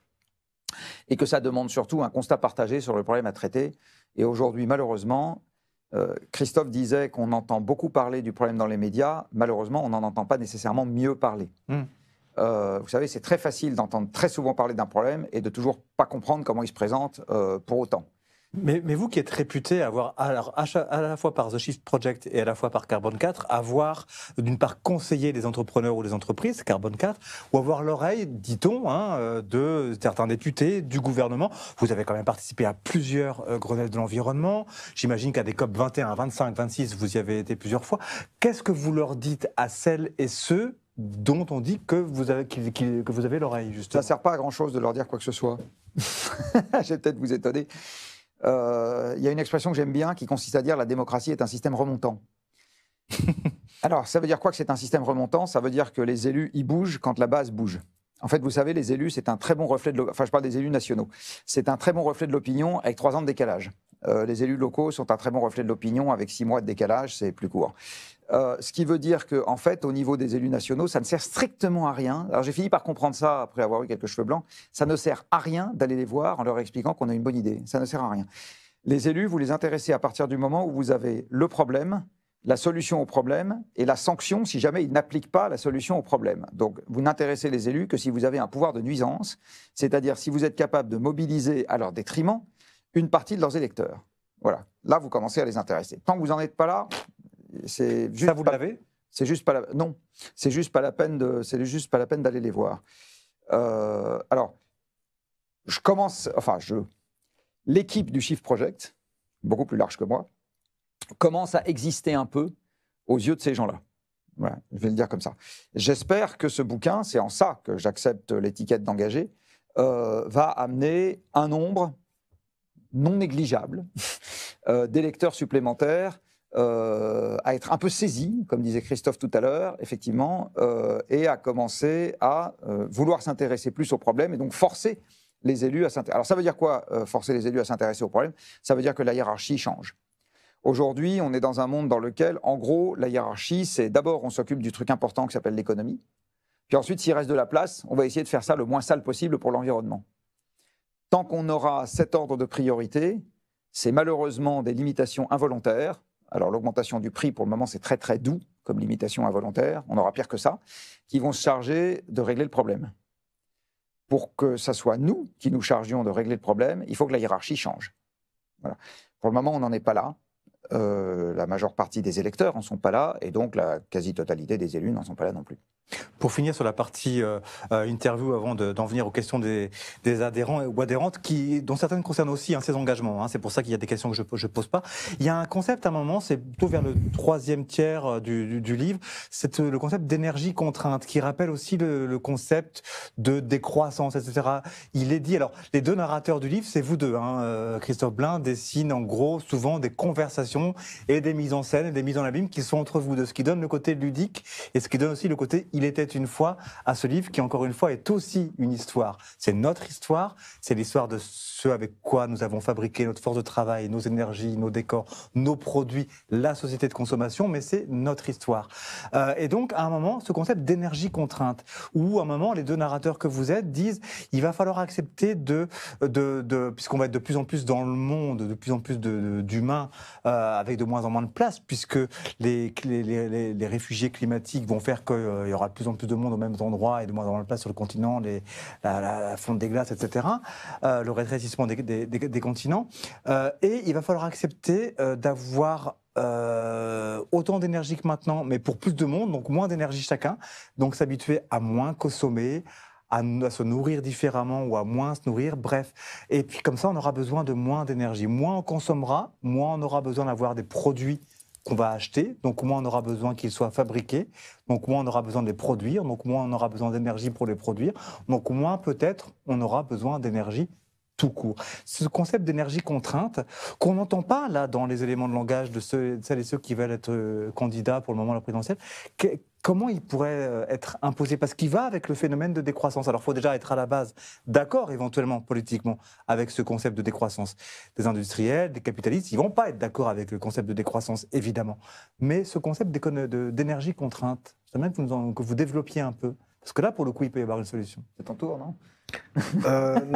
Et que ça demande surtout un constat partagé sur le problème à traiter. Et aujourd'hui, malheureusement, Christophe disait qu'on entend beaucoup parler du problème dans les médias. Malheureusement, on n'en entend pas nécessairement mieux parler. Vous savez, c'est très facile d'entendre très souvent parler d'un problème et de toujours pas comprendre comment il se présente pour autant. Mais vous qui êtes réputé avoir, alors, à la fois par The Shift Project et à la fois par Carbone 4, avoir d'une part conseillé des entrepreneurs ou des entreprises, Carbone 4, ou avoir l'oreille, dit-on, de certains députés, du gouvernement. Vous avez quand même participé à plusieurs Grenelles de l'environnement. J'imagine qu'à des COP 21, 25, 26, vous y avez été plusieurs fois. Qu'est-ce que vous leur dites à celles et ceux dont on dit que vous avez l'oreille, justement? Ça ne sert pas à grand-chose de leur dire quoi que ce soit. Je vais peut-être vous étonner. Il y a une expression que j'aime bien qui consiste à dire la démocratie est un système remontant. Alors, ça veut dire quoi que c'est un système remontant? Ça veut dire que les élus y bougent quand la base bouge. En fait, vous savez, les élus, c'est un très bon reflet de... Enfin, je parle des élus nationaux. C'est un très bon reflet de l'opinion avec 3 ans de décalage. Les élus locaux sont un très bon reflet de l'opinion avec 6 mois de décalage, c'est plus court. Ce qui veut dire qu'en fait, au niveau des élus nationaux, ça ne sert strictement à rien. Alors j'ai fini par comprendre ça après avoir eu quelques cheveux blancs. Ça ne sert à rien d'aller les voir en leur expliquant qu'on a une bonne idée. Ça ne sert à rien. Les élus, vous les intéressez à partir du moment où vous avez le problème, la solution au problème et la sanction si jamais ils n'appliquent pas la solution au problème. Donc vous n'intéressez les élus que si vous avez un pouvoir de nuisance, c'est-à-dire si vous êtes capable de mobiliser à leur détriment une partie de leurs électeurs. Voilà. Là, vous commencez à les intéresser. Tant que vous n'en êtes pas là... Ça, vous l'avez ? C'est juste pas la... Non, c'est juste pas la peine d'aller les voir. Alors, l'équipe du Shift Project, beaucoup plus large que moi, commence à exister un peu aux yeux de ces gens-là. Voilà, je vais le dire comme ça. J'espère que ce bouquin, c'est en ça que j'accepte l'étiquette d'engagé, va amener un nombre non négligeable d'électeurs supplémentaires à être un peu saisi, comme disait Christophe tout à l'heure, effectivement, et à commencer à vouloir s'intéresser plus aux problèmes et donc forcer les élus à s'intéresser. Alors ça veut dire quoi, forcer les élus à s'intéresser aux problèmes? Ça veut dire que la hiérarchie change. Aujourd'hui, on est dans un monde dans lequel, en gros, la hiérarchie, c'est d'abord on s'occupe du truc important qui s'appelle l'économie, puis ensuite, s'il reste de la place, on va essayer de faire ça le moins sale possible pour l'environnement. Tant qu'on aura cet ordre de priorité, c'est malheureusement des limitations involontaires. Alors l'augmentation du prix, pour le moment, c'est très très doux comme limitation involontaire, on aura pire que ça, qui vont se charger de régler le problème. Pour que ça soit nous qui nous chargions de régler le problème, il faut que la hiérarchie change. Voilà. Pour le moment, on n'en est pas là. La majeure partie des électeurs n'en sont pas là, et donc la quasi-totalité des élus n'en sont pas là non plus. Pour finir sur la partie interview, avant d'en venir aux questions des adhérents ou adhérentes, dont certaines concernent aussi ces engagements, c'est pour ça qu'il y a des questions que je ne pose pas. Il y a un concept à un moment, c'est plutôt vers le 3e tiers du livre, c'est le concept d'énergie contrainte, qui rappelle aussi le concept de décroissance, etc. Il est dit, alors les 2 narrateurs du livre, c'est vous deux, Christophe Blain dessine en gros souvent des conversations et des mises en scène et des mises en abîme qui sont entre vous deux, ce qui donne le côté ludique et ce qui donne aussi le côté il était une fois à ce livre qui, encore une fois, est aussi une histoire. C'est notre histoire, c'est l'histoire de ce avec quoi nous avons fabriqué notre force de travail, nos énergies, nos décors, nos produits, la société de consommation, mais c'est notre histoire. Et donc, à un moment, ce concept d'énergie contrainte, où à un moment, les 2 narrateurs que vous êtes disent il va falloir accepter puisqu'on va être de plus en plus dans le monde, de plus en plus d'humains, avec de moins en moins de place, puisque les réfugiés climatiques vont faire qu'il y aura de plus en plus de monde aux mêmes endroits et de moins en moins de place sur le continent, la fonte des glaces, etc., le rétrécissement des continents. Et il va falloir accepter d'avoir autant d'énergie que maintenant, mais pour plus de monde, donc moins d'énergie chacun, donc s'habituer à moins consommer, à se nourrir différemment ou à moins se nourrir, bref. Et puis comme ça, on aura besoin de moins d'énergie. Moins on consommera, moins on aura besoin d'avoir des produits qu'on va acheter, donc moins on aura besoin qu'ils soient fabriqués, donc moins on aura besoin de les produire, donc moins on aura besoin d'énergie pour les produire, donc moins peut-être on aura besoin d'énergie tout court. Ce concept d'énergie contrainte, qu'on n'entend pas là dans les éléments de langage de celles et ceux qui veulent être candidats pour le moment à la présidentielle, comment il pourrait être imposé? Parce qu'il va avec le phénomène de décroissance. Alors il faut déjà être à la base d'accord éventuellement politiquement avec ce concept de décroissance. Des industriels, des capitalistes, ils ne vont pas être d'accord avec le concept de décroissance, évidemment. Mais ce concept d'énergie contrainte, j'aimerais que vous développiez un peu. Parce que là, pour le coup, il peut y avoir une solution. C'est ton tour, non?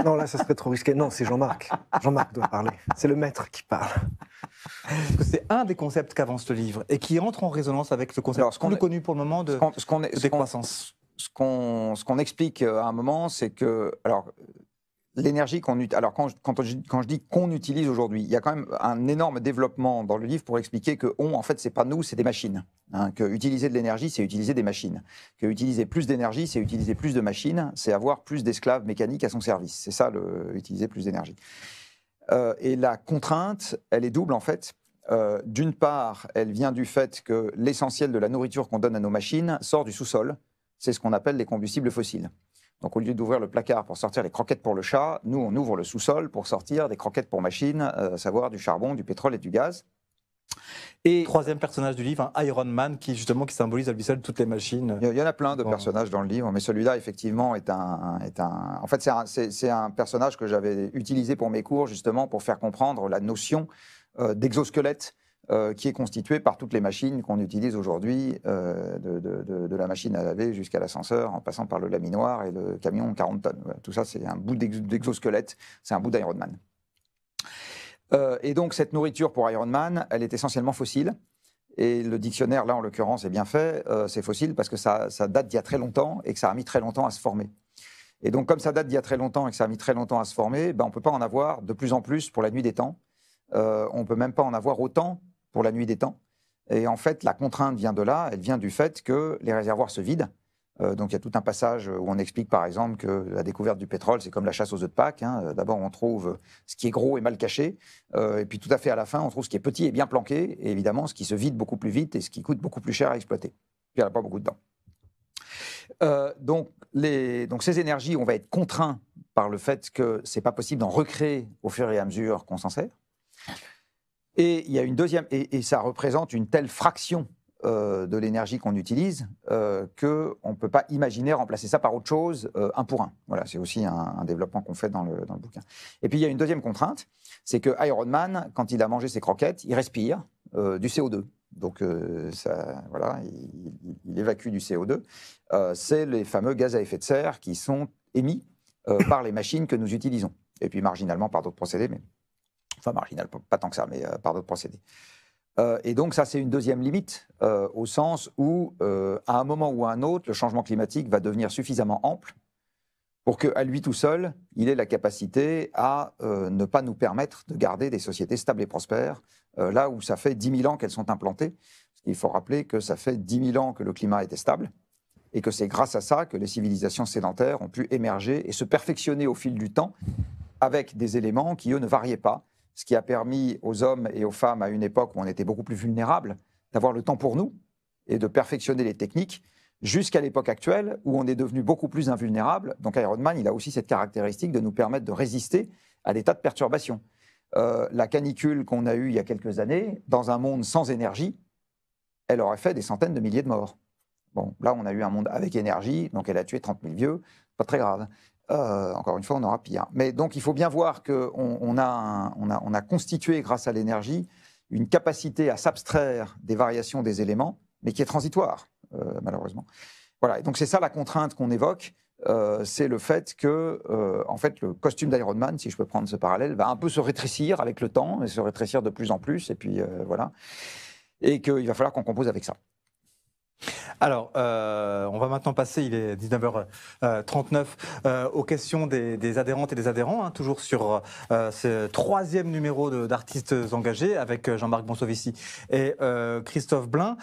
Non, là, ça serait trop risqué. Non, c'est Jean-Marc. Jean-Marc doit parler. C'est le maître qui parle. Parce que c'est un des concepts qu'avance le livre et qui entre en résonance avec le concept plus connu pour le moment de décroissance. Ce qu'on explique à un moment, c'est que l'énergie qu'on utilise. Alors quand je dis qu'on utilise aujourd'hui, il y a quand même un énorme développement dans le livre pour expliquer que en fait, c'est pas nous, c'est des machines. Hein, que utiliser de l'énergie, c'est utiliser des machines. Que utiliser plus d'énergie, c'est utiliser plus de machines, c'est avoir plus d'esclaves mécaniques à son service. C'est ça, utiliser plus d'énergie. Et la contrainte, elle est double en fait. D'une part, elle vient du fait que l'essentiel de la nourriture qu'on donne à nos machines sort du sous-sol. C'est ce qu'on appelle les combustibles fossiles. Donc, au lieu d'ouvrir le placard pour sortir les croquettes pour le chat, nous, on ouvre le sous-sol pour sortir des croquettes pour machines, à savoir du charbon, du pétrole et du gaz. Et troisième personnage du livre, Iron Man, qui symbolise à lui seul toutes les machines. Il y en a plein de personnages dans le livre, mais celui-là, effectivement, En fait, c'est un personnage que j'avais utilisé pour mes cours, justement, pour faire comprendre la notion d'exosquelette, qui est constitué par toutes les machines qu'on utilise aujourd'hui, de la machine à laver jusqu'à l'ascenseur, en passant par le laminoir et le camion 40 tonnes. Voilà, tout ça, c'est un bout d'exosquelette, c'est un bout d'Iron Man. Et donc, cette nourriture pour Iron Man, elle est essentiellement fossile. Et le dictionnaire, là, en l'occurrence, est bien fait. C'est fossile parce que ça date d'il y a très longtemps et que ça a mis très longtemps à se former. Et donc, comme ça date d'il y a très longtemps et que ça a mis très longtemps à se former, on ne peut pas en avoir de plus en plus pour la nuit des temps. On ne peut même pas en avoir autant pour la nuit des temps. Et en fait, la contrainte vient de là, elle vient du fait que les réservoirs se vident. Donc il y a tout un passage où on explique par exemple que la découverte du pétrole, c'est comme la chasse aux œufs de Pâques. Hein. D'abord, on trouve ce qui est gros et mal caché. Et puis tout à fait à la fin, on trouve ce qui est petit et bien planqué. Et évidemment, ce qui se vide beaucoup plus vite et ce qui coûte beaucoup plus cher à exploiter. Puis il n'y en a pas beaucoup dedans. Donc ces énergies, on va être contraint par le fait que ce n'est pas possible d'en recréer au fur et à mesure qu'on s'en sert. Et il y a une deuxième, et ça représente une telle fraction de l'énergie qu'on utilise qu'on ne peut pas imaginer remplacer ça par autre chose un pour un. Voilà, c'est aussi un développement qu'on fait dans le bouquin. Et puis il y a une deuxième contrainte, c'est que Iron Man, quand il a mangé ses croquettes, il respire du CO2. Donc voilà, il évacue du CO2. C'est les fameux gaz à effet de serre qui sont émis par les machines que nous utilisons. Et puis marginalement par d'autres procédés, mais enfin marginal, pas tant que ça, mais par d'autres procédés. Et donc ça, c'est une deuxième limite, au sens où, à un moment ou à un autre, le changement climatique va devenir suffisamment ample pour qu'à lui tout seul, il ait la capacité à ne pas nous permettre de garder des sociétés stables et prospères, là où ça fait 10 000 ans qu'elles sont implantées. Il faut rappeler que ça fait 10 000 ans que le climat était stable, et que c'est grâce à ça que les civilisations sédentaires ont pu émerger et se perfectionner au fil du temps, avec des éléments qui, eux, ne variaient pas, ce qui a permis aux hommes et aux femmes, à une époque où on était beaucoup plus vulnérables, d'avoir le temps pour nous et de perfectionner les techniques, jusqu'à l'époque actuelle où on est devenu beaucoup plus invulnérable. Donc Iron Man, il a aussi cette caractéristique de nous permettre de résister à des tas de perturbations. La canicule qu'on a eue il y a quelques années, dans un monde sans énergie, elle aurait fait des centaines de milliers de morts. Bon, là, on a eu un monde avec énergie, donc elle a tué 30 000 vieux, pas très grave. Encore une fois, on aura pire. Mais donc, il faut bien voir qu'on a constitué, grâce à l'énergie, une capacité à s'abstraire des variations des éléments, mais qui est transitoire, malheureusement. Voilà. Et donc, c'est ça la contrainte qu'on évoque. C'est le fait que, en fait, le costume d'Iron Man, si je peux prendre ce parallèle, va un peu se rétrécir avec le temps, et se rétrécir de plus en plus, et puis voilà. Et qu'il va falloir qu'on compose avec ça. Alors, on va maintenant passer, il est 19h39, aux questions des adhérentes et des adhérents, hein, toujours sur ce troisième numéro d'artistes engagés avec Jean-Marc Bonsovici et Christophe Blain.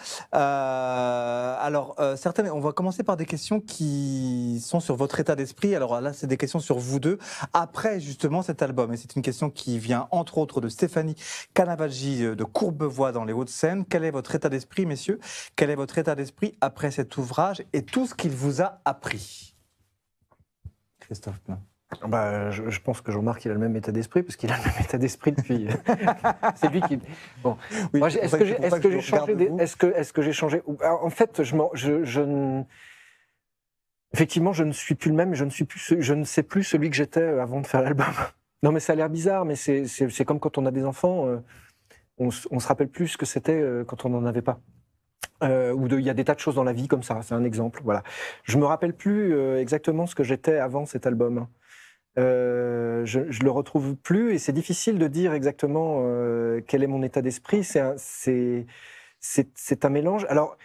Certaines, on va commencer par des questions qui sont sur votre état d'esprit. Alors là, c'est des questions sur vous deux, après justement cet album. Et c'est une question qui vient entre autres de Stéphanie Canavaggi de Courbevoie dans les Hauts-de-Seine. Quel est votre état d'esprit, messieurs? Quel est votre état d'esprit après cet ouvrage et tout ce qu'il vous a appris? Christophe Blain. Je pense que Jean-Marc, il a le même état d'esprit, parce qu'il a le même état d'esprit depuis... C'est lui qui... Bon. Oui, Moi, est-ce que j'ai changé Alors, en fait, effectivement, je ne suis plus le même, je ne sais plus celui que j'étais avant de faire l'album. Non, mais ça a l'air bizarre, mais c'est comme quand on a des enfants, on se rappelle plus ce que c'était quand on n'en avait pas. Il y a des tas de choses dans la vie comme ça, c'est un exemple. Voilà. Je me rappelle plus exactement ce que j'étais avant cet album. Je le retrouve plus, et c'est difficile de dire exactement quel est mon état d'esprit. C'est un mélange. Alors,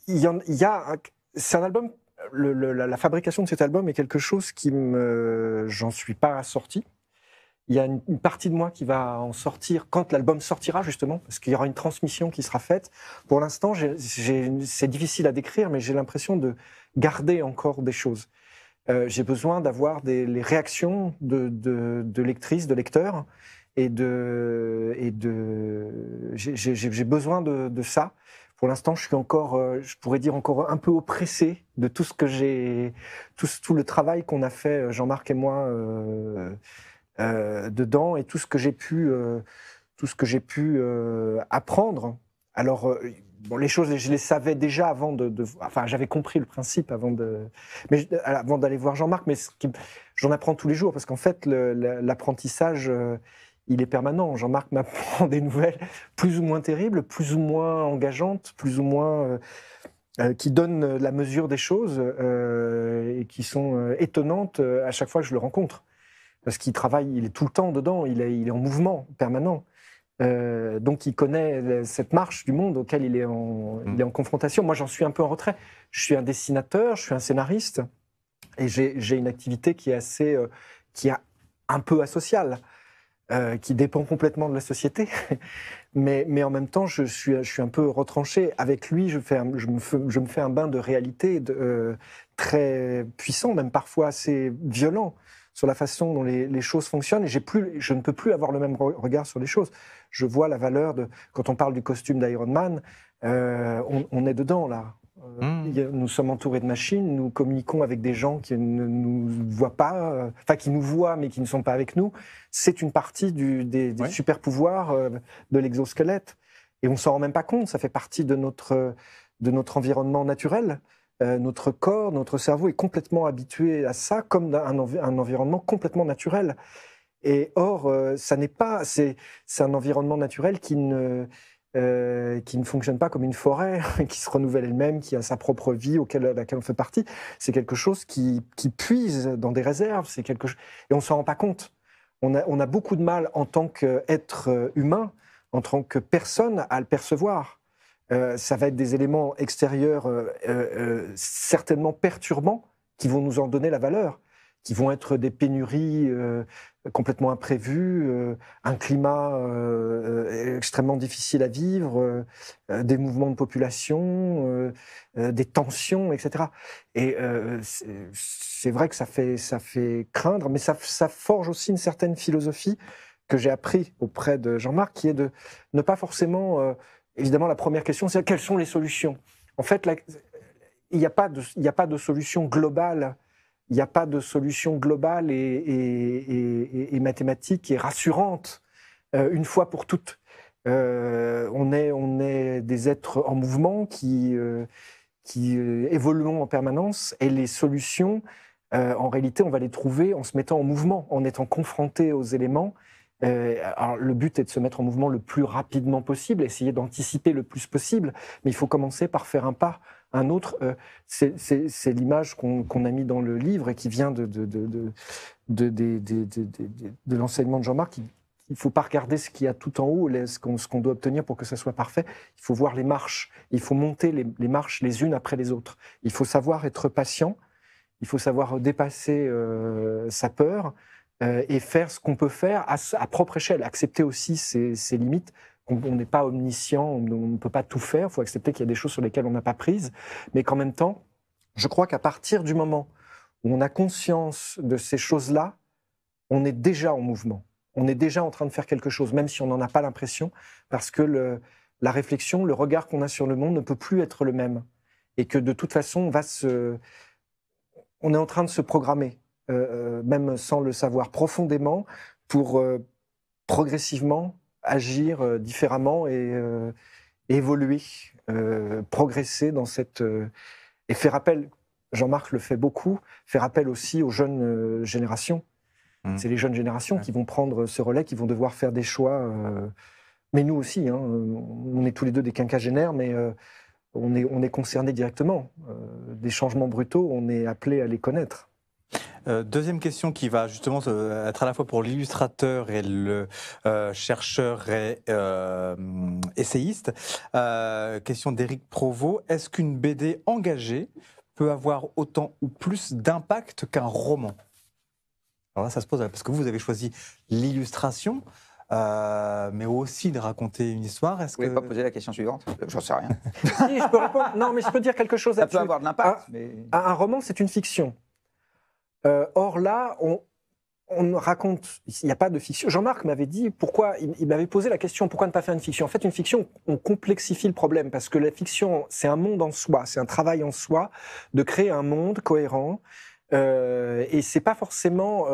c'est un album. La fabrication de cet album est quelque chose j'en suis pas sorti. Il y a une partie de moi qui va en sortir quand l'album sortira, justement, parce qu'il y aura une transmission qui sera faite. Pour l'instant, c'est difficile à décrire, mais j'ai l'impression de garder encore des choses. J'ai besoin d'avoir les réactions de lectrices, de lecteurs, j'ai besoin de ça. Pour l'instant, je suis encore, je pourrais dire encore un peu oppressé de tout ce que tout le travail qu'on a fait, Jean-Marc et moi, dedans, et tout ce que j'ai pu apprendre. Alors, les choses, je les savais déjà avant enfin, j'avais compris le principe avant d'aller voir Jean-Marc, mais j'en apprends tous les jours, parce qu'en fait, l'apprentissage, il est permanent. Jean-Marc m'apprend des nouvelles plus ou moins terribles, plus ou moins engageantes, plus ou moins qui donnent la mesure des choses et qui sont étonnantes à chaque fois que je le rencontre. Parce qu'il travaille, il est tout le temps dedans, il est en mouvement permanent. Donc il connaît cette marche du monde auquel il est en confrontation. Moi, j'en suis un peu en retrait. Je suis un dessinateur, je suis un scénariste, et j'ai une activité qui est un peu asociale, qui dépend complètement de la société. mais en même temps, je suis un peu retranché. Avec lui, je me fais un bain de réalité très puissant, même parfois assez violent, sur la façon dont les choses fonctionnent, et je ne peux plus avoir le même regard sur les choses. Je vois la valeur quand on parle du costume d'Iron Man, on est dedans, là. Nous sommes entourés de machines, nous communiquons avec des gens qui ne nous voient pas, enfin qui nous voient mais qui ne sont pas avec nous. C'est une partie des super pouvoirs de l'exosquelette, et on s'en rend même pas compte. Ça fait partie de notre environnement naturel. Notre corps, notre cerveau est complètement habitué à ça, comme un environnement complètement naturel. Et or, c'est un environnement naturel qui ne fonctionne pas comme une forêt, qui se renouvelle elle-même, qui a sa propre vie à laquelle on fait partie. C'est quelque chose qui puise dans des réserves. Et on s'en rend pas compte. On a beaucoup de mal en tant qu'être humain, en tant que personne, à le percevoir. Ça va être des éléments extérieurs certainement perturbants qui vont nous en donner la valeur, qui vont être des pénuries complètement imprévues, un climat extrêmement difficile à vivre, des mouvements de population, des tensions, etc. Et c'est vrai que ça fait craindre, mais ça forge aussi une certaine philosophie que j'ai appris auprès de Jean-Marc, qui est de ne pas forcément... Évidemment, la première question, c'est quelles sont les solutions ? En fait, il n'y a pas de solution globale. Il n'y a pas de solution globale et mathématique et rassurante une fois pour toutes. On est des êtres en mouvement qui évoluons en permanence, et les solutions, en réalité, on va les trouver en se mettant en mouvement, en étant confrontés aux éléments. Alors, le but est de se mettre en mouvement le plus rapidement possible, essayer d'anticiper le plus possible, mais il faut commencer par faire un pas, un autre. C'est l'image qu'on a mis dans le livre et qui vient de l'enseignement de Jean-Marc. Il ne faut pas regarder ce qu'il y a tout en haut, ce qu'on doit obtenir pour que ça soit parfait. Il faut voir les marches. Il faut monter les marches les unes après les autres. Il faut savoir être patient. Il faut savoir dépasser sa peur. Et faire ce qu'on peut faire à propre échelle, accepter aussi ses limites. On n'est pas omniscient, on ne peut pas tout faire, il faut accepter qu'il y a des choses sur lesquelles on n'a pas prise, mais qu'en même temps, je crois qu'à partir du moment où on a conscience de ces choses-là, on est déjà en mouvement, on est déjà en train de faire quelque chose, même si on n'en a pas l'impression, parce que la réflexion, le regard qu'on a sur le monde ne peut plus être le même, et que de toute façon, on est en train de se programmer. même sans le savoir profondément, pour progressivement agir différemment et évoluer, progresser dans cette... et faire appel, Jean-Marc le fait beaucoup, faire appel aussi aux jeunes générations. C'est les jeunes générations qui vont prendre ce relais, qui vont devoir faire des choix. Mais nous aussi, hein, on est tous les deux des quinquagénaires, mais on est concernés directement. Des changements brutaux, on est appelés à les connaître. Deuxième question qui va justement être à la fois pour l'illustrateur et le chercheur et essayiste. Question d'Éric Provost. Est-ce qu'une BD engagée peut avoir autant ou plus d'impact qu'un roman? Alors là, ça se pose parce que vous avez choisi l'illustration, mais aussi de raconter une histoire. Est-ce Vous ne pouvez pas poser la question suivante? J'en sais rien. Si, je peux répondre. Non, mais je peux dire quelque chose Ça là-dessus. peut avoir de l'impact. Mais... Un roman, c'est une fiction. Or là, on raconte. Il n'y a pas de fiction. Jean-Marc m'avait dit pourquoi. Il m'avait posé la question pourquoi ne pas faire une fiction. En fait, une fiction, on complexifie le problème parce que la fiction, c'est un monde en soi, c'est un travail en soi de créer un monde cohérent. Et c'est pas forcément.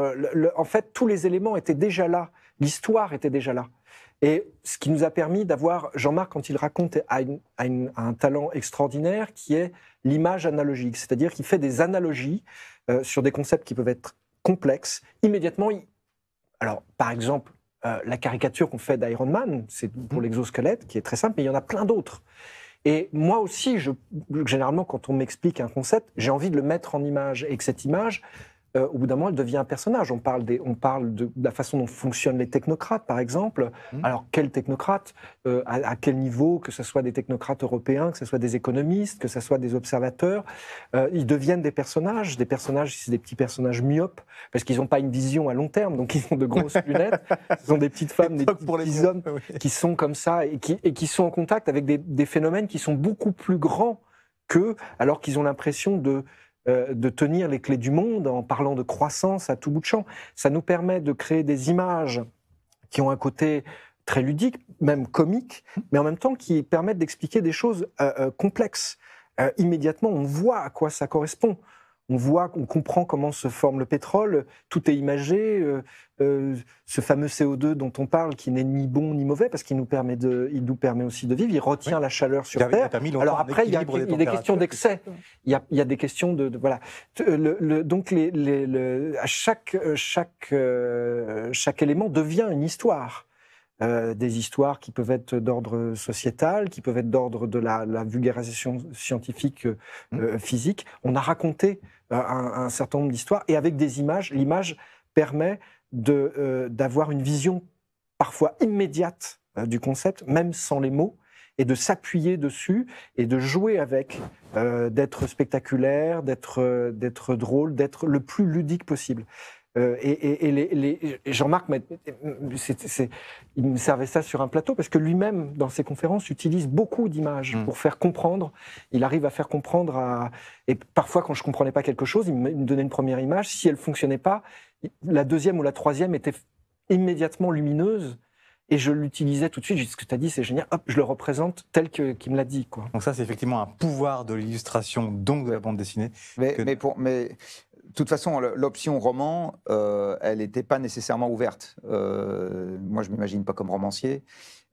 En fait, tous les éléments étaient déjà là. L'histoire était déjà là. Et ce qui nous a permis d'avoir, Jean-Marc, quand il raconte, a un talent extraordinaire qui est l'image analogique. C'est-à-dire qu'il fait des analogies sur des concepts qui peuvent être complexes. Immédiatement, alors, par exemple, la caricature qu'on fait d'Iron Man, c'est pour l'exosquelette, qui est très simple, mais il y en a plein d'autres. Et moi aussi, généralement, quand on m'explique un concept, j'ai envie de le mettre en image. Et que cette image, au bout d'un moment, elle devient un personnage. On parle de la façon dont fonctionnent les technocrates, par exemple. Alors, quels technocrates, à quel niveau, que ce soit des technocrates européens, que ce soit des économistes, que ce soit des observateurs, ils deviennent des personnages, c'est des petits personnages myopes, parce qu'ils n'ont pas une vision à long terme, donc ils ont de grosses lunettes. Ce sont des petites femmes, des petits hommes qui sont comme ça et qui sont en contact avec des phénomènes qui sont beaucoup plus grands qu'eux, alors qu'ils ont l'impression de tenir les clés du monde en parlant de croissance à tout bout de champ. Ça nous permet de créer des images qui ont un côté très ludique, même comique, mais en même temps qui permettent d'expliquer des choses complexes. Immédiatement, on voit à quoi ça correspond. On comprend comment se forme le pétrole, tout est imagé, ce fameux CO2 dont on parle, qui n'est ni bon ni mauvais, parce qu'il nous permet aussi de vivre, il retient la chaleur sur Terre. Alors après, il y a des questions d'excès, il y a des questions de voilà. Donc à chaque élément devient une histoire. Des histoires qui peuvent être d'ordre sociétal, qui peuvent être d'ordre de la vulgarisation scientifique, physique. On a raconté un certain nombre d'histoires, et avec des images, l'image permet d'avoir une vision parfois immédiate du concept, même sans les mots, et de s'appuyer dessus, et de jouer avec, d'être spectaculaire, d'être drôle, d'être le plus ludique possible. Et Jean-Marc, il me servait ça sur un plateau parce que lui-même, dans ses conférences, utilise beaucoup d'images pour faire comprendre. Il arrive à faire comprendre et parfois, quand je comprenais pas quelque chose, il me donnait une première image. Si elle fonctionnait pas, la deuxième ou la troisième était immédiatement lumineuse. Et je l'utilisais tout de suite. Je dis, ce que tu as dit, c'est génial. Hop, je le représente tel qu'il me l'a dit, quoi. Donc ça, c'est effectivement un pouvoir de l'illustration, donc de la bande dessinée. Mais de toute façon, l'option roman, elle n'était pas nécessairement ouverte. Moi, je ne m'imagine pas comme romancier.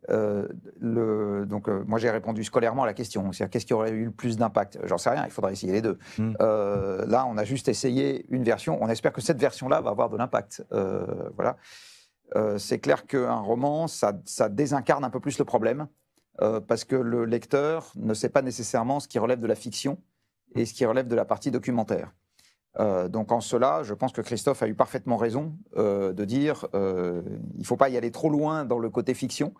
Moi, j'ai répondu scolairement à la question. C'est-à-dire, qu'est-ce qui aurait eu le plus d'impact? J'en sais rien, il faudrait essayer les deux. Là, on a juste essayé une version. On espère que cette version-là va avoir de l'impact. Voilà. C'est clair qu'un roman, ça désincarne un peu plus le problème, parce que le lecteur ne sait pas nécessairement ce qui relève de la fiction et ce qui relève de la partie documentaire. Donc en cela, je pense que Christophe a eu parfaitement raison de dire il ne faut pas y aller trop loin dans le côté fiction,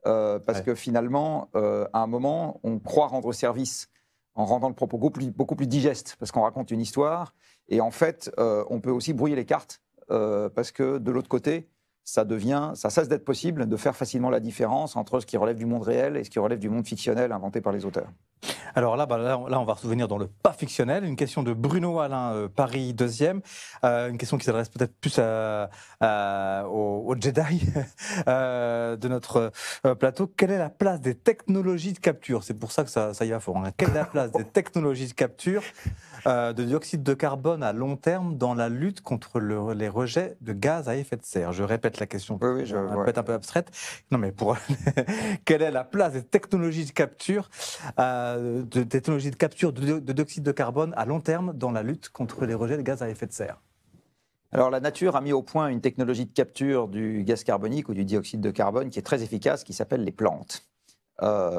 parce que finalement, à un moment, on croit rendre service en rendant le propos beaucoup plus digeste, parce qu'on raconte une histoire, et en fait, on peut aussi brouiller les cartes, parce que de l'autre côté, ça cesse d'être possible de faire facilement la différence entre ce qui relève du monde réel et ce qui relève du monde fictionnel inventé par les auteurs. Alors là, on va revenir dans le pas fictionnel. Une question de Bruno Alain, Paris 2e. Une question qui s'adresse peut-être plus aux Jedi de notre plateau. Quelle est la place des technologies de capture? C'est pour ça que ça y va fort. Hein. Quelle est la place des technologies de capture de dioxyde de carbone à long terme dans la lutte contre les rejets de gaz à effet de serre? Je répète la question. Oui, elle peut être un peu abstraite. Non, mais quelle est la place des technologies de capture de technologies de capture de dioxyde de carbone à long terme dans la lutte contre les rejets de gaz à effet de serre? Alors la nature a mis au point une technologie de capture du gaz carbonique ou du dioxyde de carbone qui est très efficace, qui s'appelle les plantes.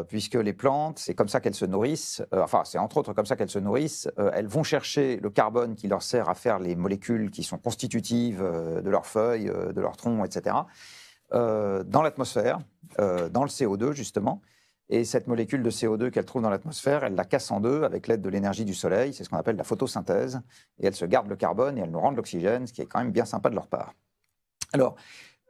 Puisque les plantes, c'est comme ça qu'elles se nourrissent, c'est entre autres comme ça qu'elles se nourrissent, elles vont chercher le carbone qui leur sert à faire les molécules qui sont constitutives de leurs feuilles, de leurs troncs, etc., dans l'atmosphère, dans le CO2 justement. Et cette molécule de CO2 qu'elle trouve dans l'atmosphère, elle la casse en deux avec l'aide de l'énergie du soleil, c'est ce qu'on appelle la photosynthèse, et elle se garde le carbone et elle nous rend de l'oxygène, ce qui est quand même bien sympa de leur part. Alors,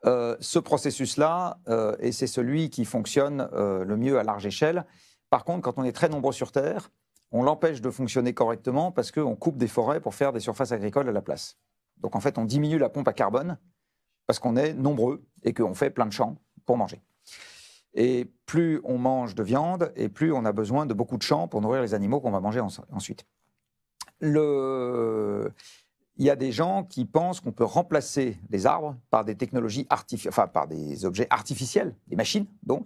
ce processus-là, et c'est celui qui fonctionne le mieux à large échelle. Par contre, quand on est très nombreux sur Terre, on l'empêche de fonctionner correctement parce qu'on coupe des forêts pour faire des surfaces agricoles à la place. Donc en fait, on diminue la pompe à carbone parce qu'on est nombreux et qu'on fait plein de champs pour manger. Et plus on mange de viande, et plus on a besoin de beaucoup de champs pour nourrir les animaux qu'on va manger ensuite. Il y a des gens qui pensent qu'on peut remplacer les arbres par des technologies par des objets artificiels, des machines, donc,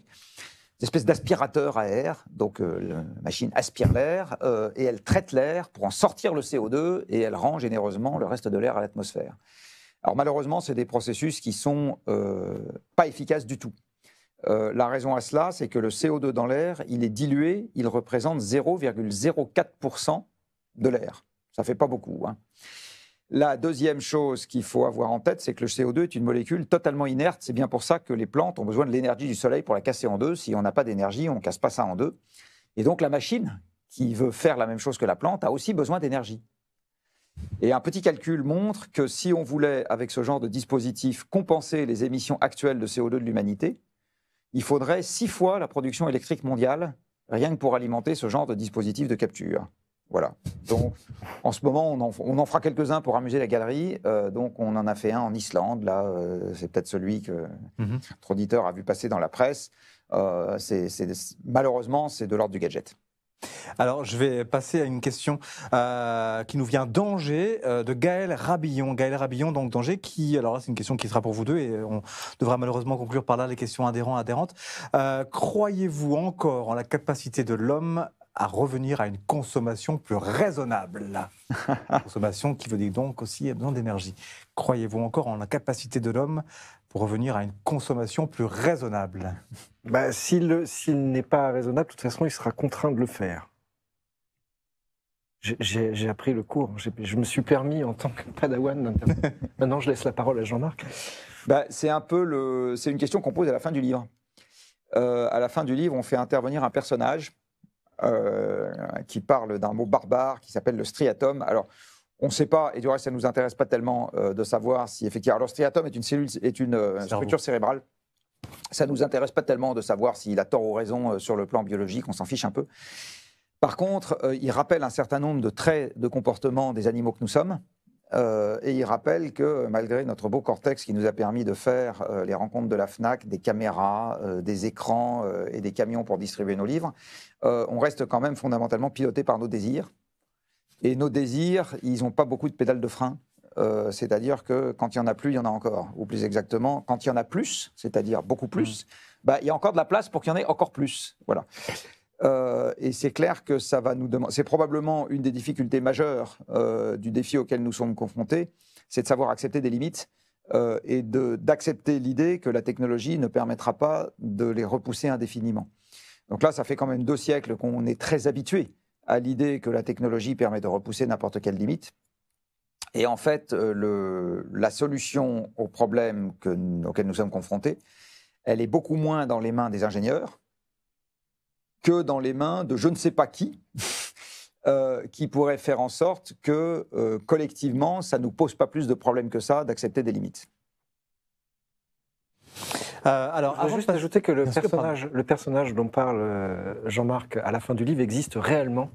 des espèces d'aspirateurs à air. Donc, la machine aspire l'air et elle traite l'air pour en sortir le CO2 et elle rend généreusement le reste de l'air à l'atmosphère. Alors, malheureusement, c'est des processus qui sont pas efficaces du tout. La raison à cela, c'est que le CO2 dans l'air, il est dilué, il représente 0,04% de l'air. Ça ne fait pas beaucoup. Hein. La deuxième chose qu'il faut avoir en tête, c'est que le CO2 est une molécule totalement inerte. C'est bien pour ça que les plantes ont besoin de l'énergie du soleil pour la casser en deux. Si on n'a pas d'énergie, on ne casse pas ça en deux. Et donc la machine, qui veut faire la même chose que la plante, a aussi besoin d'énergie. Et un petit calcul montre que si on voulait, avec ce genre de dispositif, compenser les émissions actuelles de CO2 de l'humanité, il faudrait 6 fois la production électrique mondiale, rien que pour alimenter ce genre de dispositif de capture. Voilà. Donc, en ce moment, on en fera quelques-uns pour amuser la galerie. Donc, on en a fait un en Islande. Là, c'est peut-être celui que notre auditeur a vu passer dans la presse. Malheureusement, c'est de l'ordre du gadget. Alors, je vais passer à une question qui nous vient d'Angers, de Gaël Rabillon. Gaël Rabillon, donc d'Angers, alors là, c'est une question qui sera pour vous deux et on devra malheureusement conclure par là les questions adhérentes. Croyez-vous encore en la capacité de l'homme à revenir à une consommation plus raisonnable? Consommation qui veut dire donc aussi besoin d'énergie. Croyez-vous encore en la capacité de l'homme pour revenir à une consommation plus raisonnable? S'il n'est pas raisonnable, de toute façon, il sera contraint de le faire. J'ai appris le cours. Je me suis permis en tant que padawan. Maintenant, je laisse la parole à Jean-Marc. C'est une question qu'on pose à la fin du livre. À la fin du livre, on fait intervenir un personnage qui parle d'un mot barbare qui s'appelle le striatum. Alors, on ne sait pas, et du reste, ça ne nous intéresse pas tellement de savoir si effectivement... Alors, le striatum est une structure cérébrale. Ça ne nous intéresse pas tellement de savoir s'il a tort ou raison sur le plan biologique, on s'en fiche un peu. Par contre, il rappelle un certain nombre de traits de comportement des animaux que nous sommes, et il rappelle que malgré notre beau cortex qui nous a permis de faire les rencontres de la FNAC, des caméras, des écrans et des camions pour distribuer nos livres, on reste quand même fondamentalement piloté par nos désirs. Et nos désirs, ils n'ont pas beaucoup de pédales de frein. C'est-à-dire que quand il n'y en a plus, il y en a encore. Ou plus exactement, quand il y en a plus, c'est-à-dire beaucoup plus, il y a encore de la place pour qu'il y en ait encore plus. Voilà. Et c'est clair que ça va nous demander... C'est probablement une des difficultés majeures du défi auquel nous sommes confrontés, c'est de savoir accepter des limites et d'accepter l'idée que la technologie ne permettra pas de les repousser indéfiniment. Donc là, ça fait quand même 2 siècles qu'on est très habitué à l'idée que la technologie permet de repousser n'importe quelle limite. Et en fait, la solution au problème auquel nous sommes confrontés, elle est beaucoup moins dans les mains des ingénieurs que dans les mains de je ne sais pas qui pourrait faire en sorte que, collectivement, ça ne nous pose pas plus de problèmes que ça d'accepter des limites. Alors, Je voudrais juste ajouter que le personnage dont parle Jean-Marc à la fin du livre existe réellement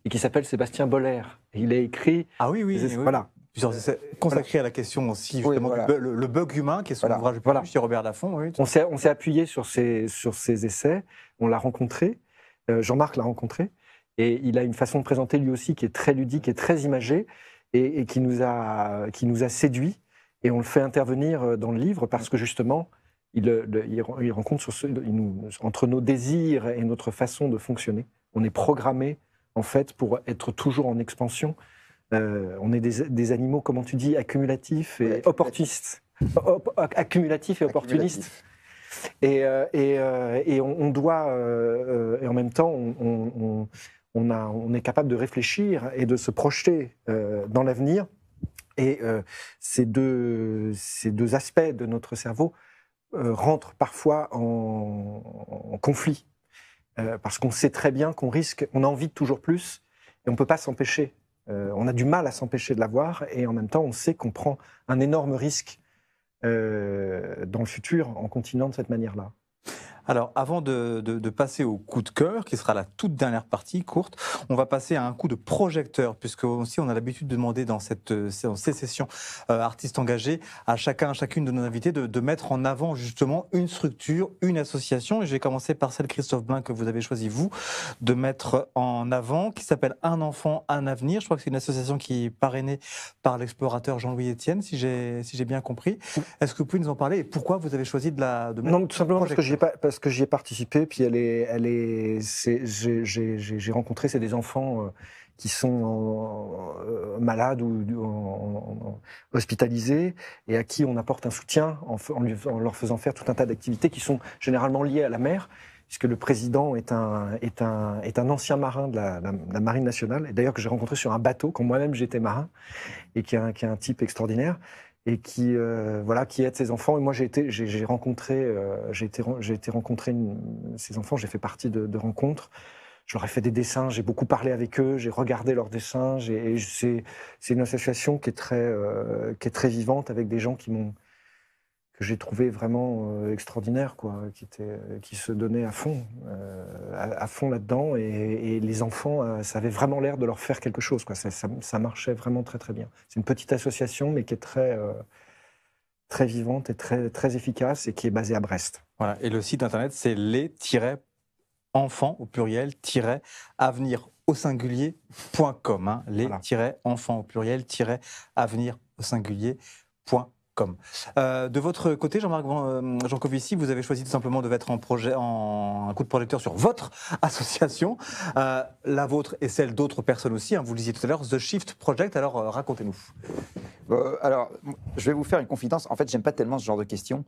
et qui s'appelle Sébastien Boller. Et il a écrit. Ah oui, oui. Voilà. C'est consacré à la question aussi, justement, le bug humain, qui est son ouvrage chez Robert Laffont. Oui, on s'est appuyé sur ces essais, on l'a rencontré, Jean-Marc l'a rencontré, et il a une façon de présenter lui aussi qui est très ludique et très imagée, et qui nous a séduit, et on le fait intervenir dans le livre parce que justement, il rencontre entre nos désirs et notre façon de fonctionner. On est programmé, en fait, pour être toujours en expansion. On est des animaux, comment tu dis, accumulatifs et opportunistes. Accumulatifs et opportunistes. Et on doit, et en même temps, on est capable de réfléchir et de se projeter dans l'avenir. Et ces deux aspects de notre cerveau rentrent parfois en conflit. Parce qu'on sait très bien qu'on risque, on a envie de toujours plus, et on ne peut pas s'empêcher. On a du mal à s'empêcher de l'avoir, et en même temps, on sait qu'on prend un énorme risque dans le futur en continuant de cette manière-là. Alors, avant de passer au coup de cœur, qui sera la toute dernière partie, courte, on va passer à un coup de projecteur, puisque aussi on a l'habitude de demander dans ces sessions artistes engagés à chacune de nos invités de mettre en avant justement une structure, une association. Et je vais commencer par celle, Christophe Blain, que vous avez choisi, vous, de mettre en avant, qui s'appelle Un enfant, un avenir. Je crois que c'est une association qui est parrainée par l'explorateur Jean-Louis Etienne, si j'ai bien compris. Est-ce que vous pouvez nous en parler et pourquoi vous avez choisi de mettre Non, tout simplement parce que j'y ai participé, puis j'ai rencontré, c'est des enfants qui sont malades ou hospitalisés et à qui on apporte un soutien en leur faisant faire tout un tas d'activités qui sont généralement liées à la mer, puisque le président est un ancien marin de la Marine nationale, et d'ailleurs que j'ai rencontré sur un bateau quand moi-même j'étais marin, et qui est un type extraordinaire. Et qui aide ses enfants. Et moi, j'ai été rencontrer ces enfants. J'ai fait partie de rencontres. Je leur ai fait des dessins. J'ai beaucoup parlé avec eux. J'ai regardé leurs dessins. C'est une association qui est très vivante, avec des gens que j'ai trouvé vraiment extraordinaires, quoi, qui se donnaient à fond là-dedans. Et les enfants, ça avait vraiment l'air de leur faire quelque chose, quoi. Ça marchait vraiment très très bien. C'est une petite association, mais qui est très vivante et très efficace, et qui est basée à Brest. Voilà. Et le site internet, c'est les-enfants au pluriel avenir au singulier.com. Hein, les-enfants au pluriel avenir au singulier.com. De votre côté, Jean-Marc Jancovici, vous avez choisi tout simplement de mettre un coup de projecteur sur votre association, la vôtre et celle d'autres personnes aussi. Hein, vous le disiez tout à l'heure, The Shift Project. Alors, racontez-nous. Alors, je vais vous faire une confidence. En fait, j'aime pas tellement ce genre de questions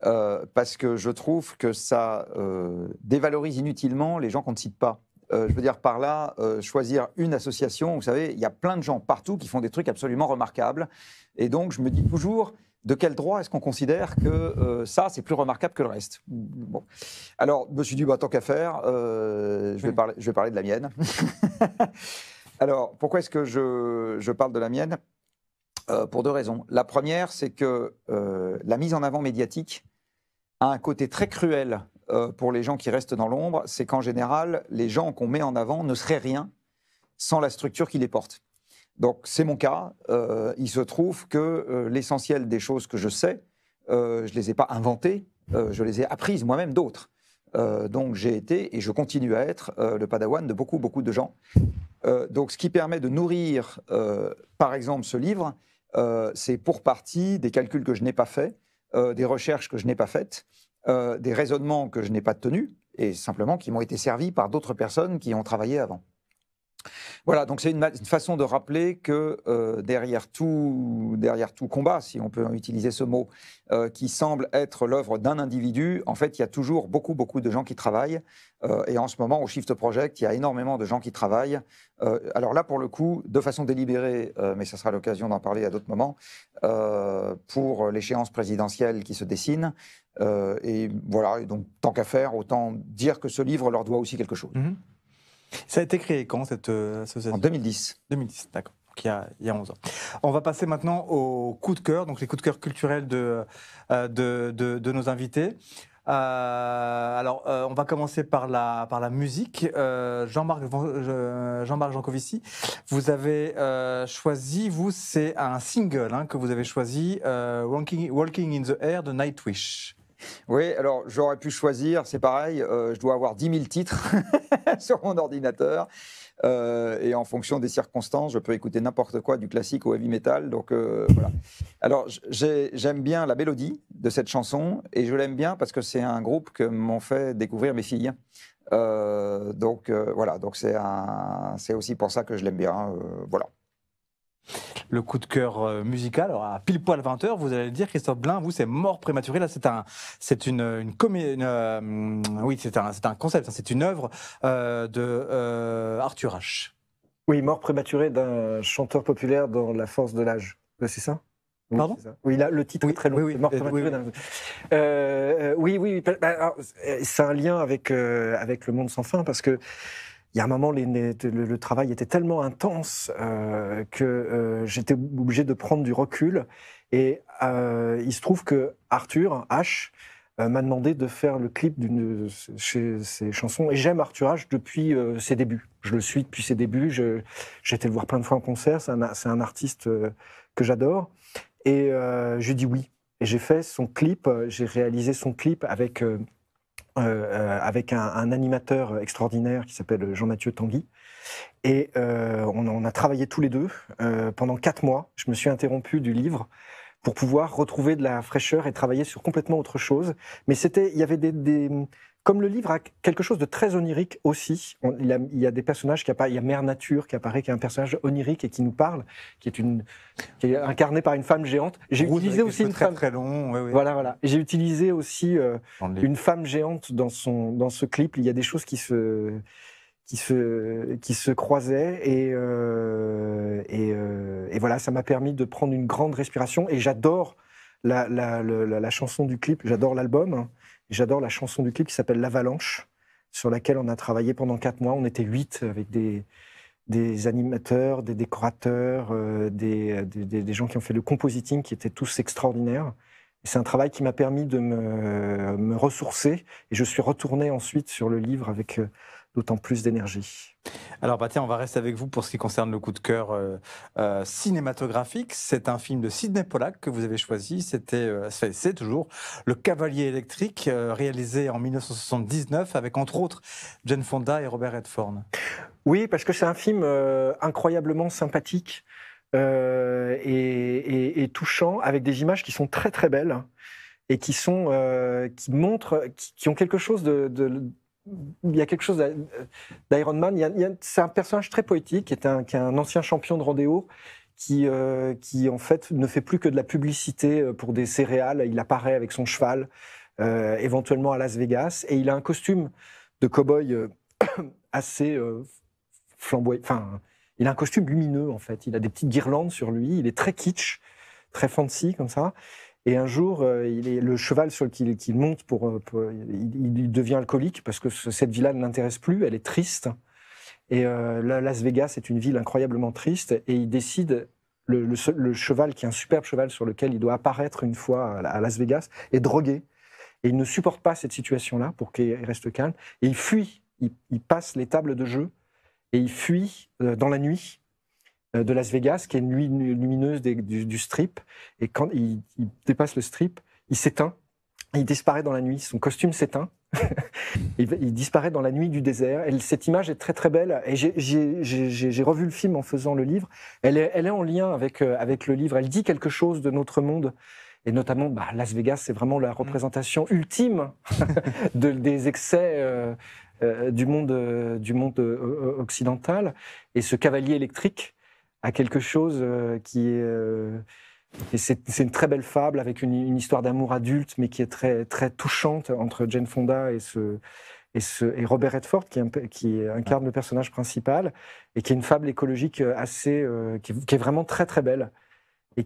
parce que je trouve que ça dévalorise inutilement les gens qu'on ne cite pas. Je veux dire par là, choisir une association, vous savez, il y a plein de gens partout qui font des trucs absolument remarquables. Et donc, je me dis toujours, de quel droit est-ce qu'on considère que ça, c'est plus remarquable que le reste? Bon. Alors, je me suis dit, tant qu'à faire, je vais parler de la mienne. Alors, pourquoi est-ce que je parle de la mienne? Pour deux raisons. La première, c'est que la mise en avant médiatique a un côté très cruel pour les gens qui restent dans l'ombre. C'est qu'en général, les gens qu'on met en avant ne seraient rien sans la structure qui les porte. Donc, c'est mon cas. Il se trouve que l'essentiel des choses que je sais, je ne les ai pas inventées, je les ai apprises moi-même d'autres. Donc, j'ai été et je continue à être le padawan de beaucoup, beaucoup de gens. Donc, ce qui permet de nourrir, par exemple, ce livre, c'est pour partie des calculs que je n'ai pas faits, des recherches que je n'ai pas faites, des raisonnements que je n'ai pas tenus, et simplement qui m'ont été servis par d'autres personnes qui ont travaillé avant. Voilà, donc c'est une façon de rappeler que derrière tout combat, si on peut utiliser ce mot, qui semble être l'œuvre d'un individu, en fait, il y a toujours beaucoup, beaucoup de gens qui travaillent. Et en ce moment, au Shift Project, il y a énormément de gens qui travaillent. Alors là, pour le coup, de façon délibérée, mais ça sera l'occasion d'en parler à d'autres moments, pour l'échéance présidentielle qui se dessine. Et voilà, et donc tant qu'à faire, autant dire que ce livre leur doit aussi quelque chose. Ça a été créé quand, cette association? En 2010. 2010, d'accord. il y a 11 ans. On va passer maintenant au coup de cœur, donc les coups de cœur culturels de nos invités. On va commencer par la musique. Jean-Marc Jancovici, vous avez choisi, c'est un single que vous avez choisi, Walking in the Air de Nightwish. Oui, alors j'aurais pu choisir, c'est pareil, je dois avoir 10 000 titres sur mon ordinateur. Et en fonction des circonstances, je peux écouter n'importe quoi, du classique au heavy metal. Donc voilà. Alors j'aime bien la mélodie de cette chanson et je l'aime bien parce que c'est un groupe que m'ont fait découvrir mes filles. Voilà, donc c'est aussi pour ça que je l'aime bien. Voilà. Le coup de cœur musical. Alors à pile poil 20h, vous allez le dire, Christophe Blain, vous, c'est Mort prématuré. Là, c'est un concept, c'est une œuvre de Arthur H. Oui, Mort prématuré d'un chanteur populaire dans La force de l'âge. C'est ça? Oui, pardon? ça. Oui, là, le titre est très long. Oui, Mort prématuré oui. C'est un lien avec Le Monde sans fin parce que il y a un moment, le travail était tellement intense que j'étais obligé de prendre du recul. Et il se trouve que Arthur H m'a demandé de faire le clip d'une de ses chansons. Et j'aime Arthur H depuis ses débuts. Je le suis depuis ses débuts. J'ai été le voir plein de fois en concert. C'est un artiste que j'adore. Et j'ai dit oui. Et j'ai fait son clip. J'ai réalisé son clip avec un animateur extraordinaire qui s'appelle Jean-Mathieu Tanguy. Et on a travaillé tous les deux pendant 4 mois. Je me suis interrompu du livre pour pouvoir retrouver de la fraîcheur et travailler sur complètement autre chose. Mais il y avait comme le livre a quelque chose de très onirique aussi. Il y a des personnages il y a Mère Nature qui apparaît, qui est un personnage onirique et qui nous parle, qui est incarné par une femme géante. J'ai utilisé aussi une femme très long. Oui. Voilà. J'ai utilisé aussi une femme géante dans ce clip. Il y a des choses qui se croisaient et voilà, ça m'a permis de prendre une grande respiration. Et j'adore la chanson du clip. J'adore l'album. J'adore la chanson du clip qui s'appelle L'Avalanche, sur laquelle on a travaillé pendant 4 mois. On était 8 avec des animateurs, des décorateurs, des gens qui ont fait le compositing, qui étaient tous extraordinaires. Et c'est un travail qui m'a permis de me ressourcer. Et je suis retourné ensuite sur le livre avec d'autant plus d'énergie. Alors tiens, on va rester avec vous pour ce qui concerne le coup de cœur cinématographique. C'est un film de Sidney Pollack que vous avez choisi. C'est toujours Le Cavalier électrique, réalisé en 1979 avec entre autres Jane Fonda et Robert Redford. Oui, parce que c'est un film incroyablement sympathique et touchant, avec des images qui sont très très belles et qui montrent, qui ont quelque chose il y a quelque chose d'Iron Man. C'est un personnage très poétique, qui est un ancien champion de rodéo, qui en fait ne fait plus que de la publicité pour des céréales. Il apparaît avec son cheval, éventuellement à Las Vegas, et il a un costume de cow-boy assez flamboyant. Enfin, il a un costume lumineux en fait. Il a des petites guirlandes sur lui. Il est très kitsch, très fancy comme ça. Et un jour, le cheval sur lequel il monte, il devient alcoolique parce que cette vie-là ne l'intéresse plus, elle est triste. Et Las Vegas est une ville incroyablement triste. Et il décide, le cheval, qui est un superbe cheval sur lequel il doit apparaître une fois à Las Vegas, est drogué. Et il ne supporte pas cette situation-là pour qu'il reste calme. Et il fuit, il passe les tables de jeu et il fuit dans la nuit de Las Vegas, qui est une nuit lumineuse du strip. Et quand il dépasse le strip, il s'éteint. Il disparaît dans la nuit. Son costume s'éteint. Il disparaît dans la nuit du désert. Et cette image est très très belle. Et j'ai revu le film en faisant le livre. Elle est en lien avec le livre. Elle dit quelque chose de notre monde. Et notamment, Las Vegas, c'est vraiment la représentation ultime des excès du monde occidental. Et ce cavalier électrique a quelque chose qui est... c'est une très belle fable avec une histoire d'amour adulte, mais qui est très, très touchante entre Jane Fonda et Robert Redford, qui incarne le personnage principal, et qui est une fable écologique qui est vraiment très, très belle. Et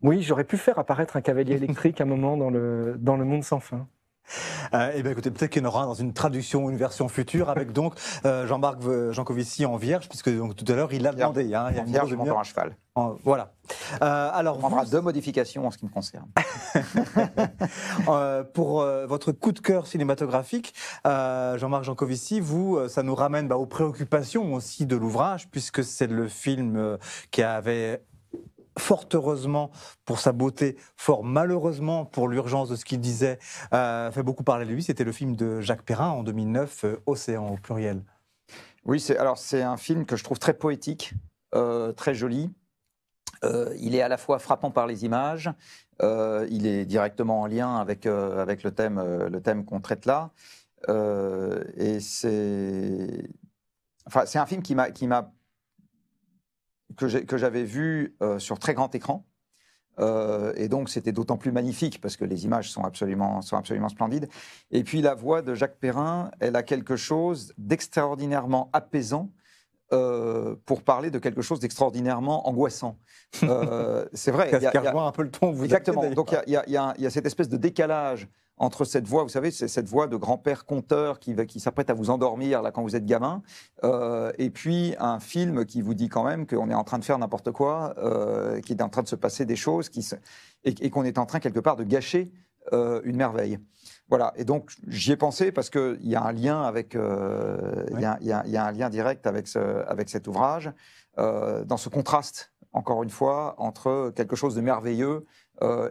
oui, j'aurais pu faire apparaître un cavalier électrique à un moment dans le monde sans fin. Eh bien, écoutez, peut-être qu'il y en aura dans une traduction, une version future, avec donc Jean-Marc Jancovici en vierge, puisque donc, tout à l'heure, il l'a demandé. Hein, il y a En une vierge, grosse montant à cheval. Voilà. Alors, On prendra 2 modifications en ce qui me concerne. pour votre coup de cœur cinématographique, Jean-Marc Jancovici, vous, ça nous ramène aux préoccupations aussi de l'ouvrage, puisque c'est le film qui avait fort heureusement pour sa beauté, fort malheureusement pour l'urgence de ce qu'il disait, fait beaucoup parler de lui. C'était le film de Jacques Perrin en 2009, Océan au pluriel. Oui, c'est un film que je trouve très poétique, très joli. Il est à la fois frappant par les images, il est directement en lien avec le thème qu'on traite là. Et c'est un film que j'avais vu sur très grand écran. Et donc, c'était d'autant plus magnifique parce que les images sont absolument splendides. Et puis, la voix de Jacques Perrin, elle a quelque chose d'extraordinairement apaisant pour parler de quelque chose d'extraordinairement angoissant. C'est vrai. Il y a un peu le ton. Vous exactement. Donc, il y a cette espèce de décalage entre cette voix, vous savez, c'est cette voix de grand-père conteur qui s'apprête à vous endormir là, quand vous êtes gamin, et puis un film qui vous dit quand même qu'on est en train de faire n'importe quoi, qu'il est en train de se passer des choses, et qu'on est en train quelque part de gâcher une merveille. Voilà, et donc j'y ai pensé parce qu'il y a un lien avec, il y a un lien direct avec cet ouvrage, dans ce contraste, encore une fois, entre quelque chose de merveilleux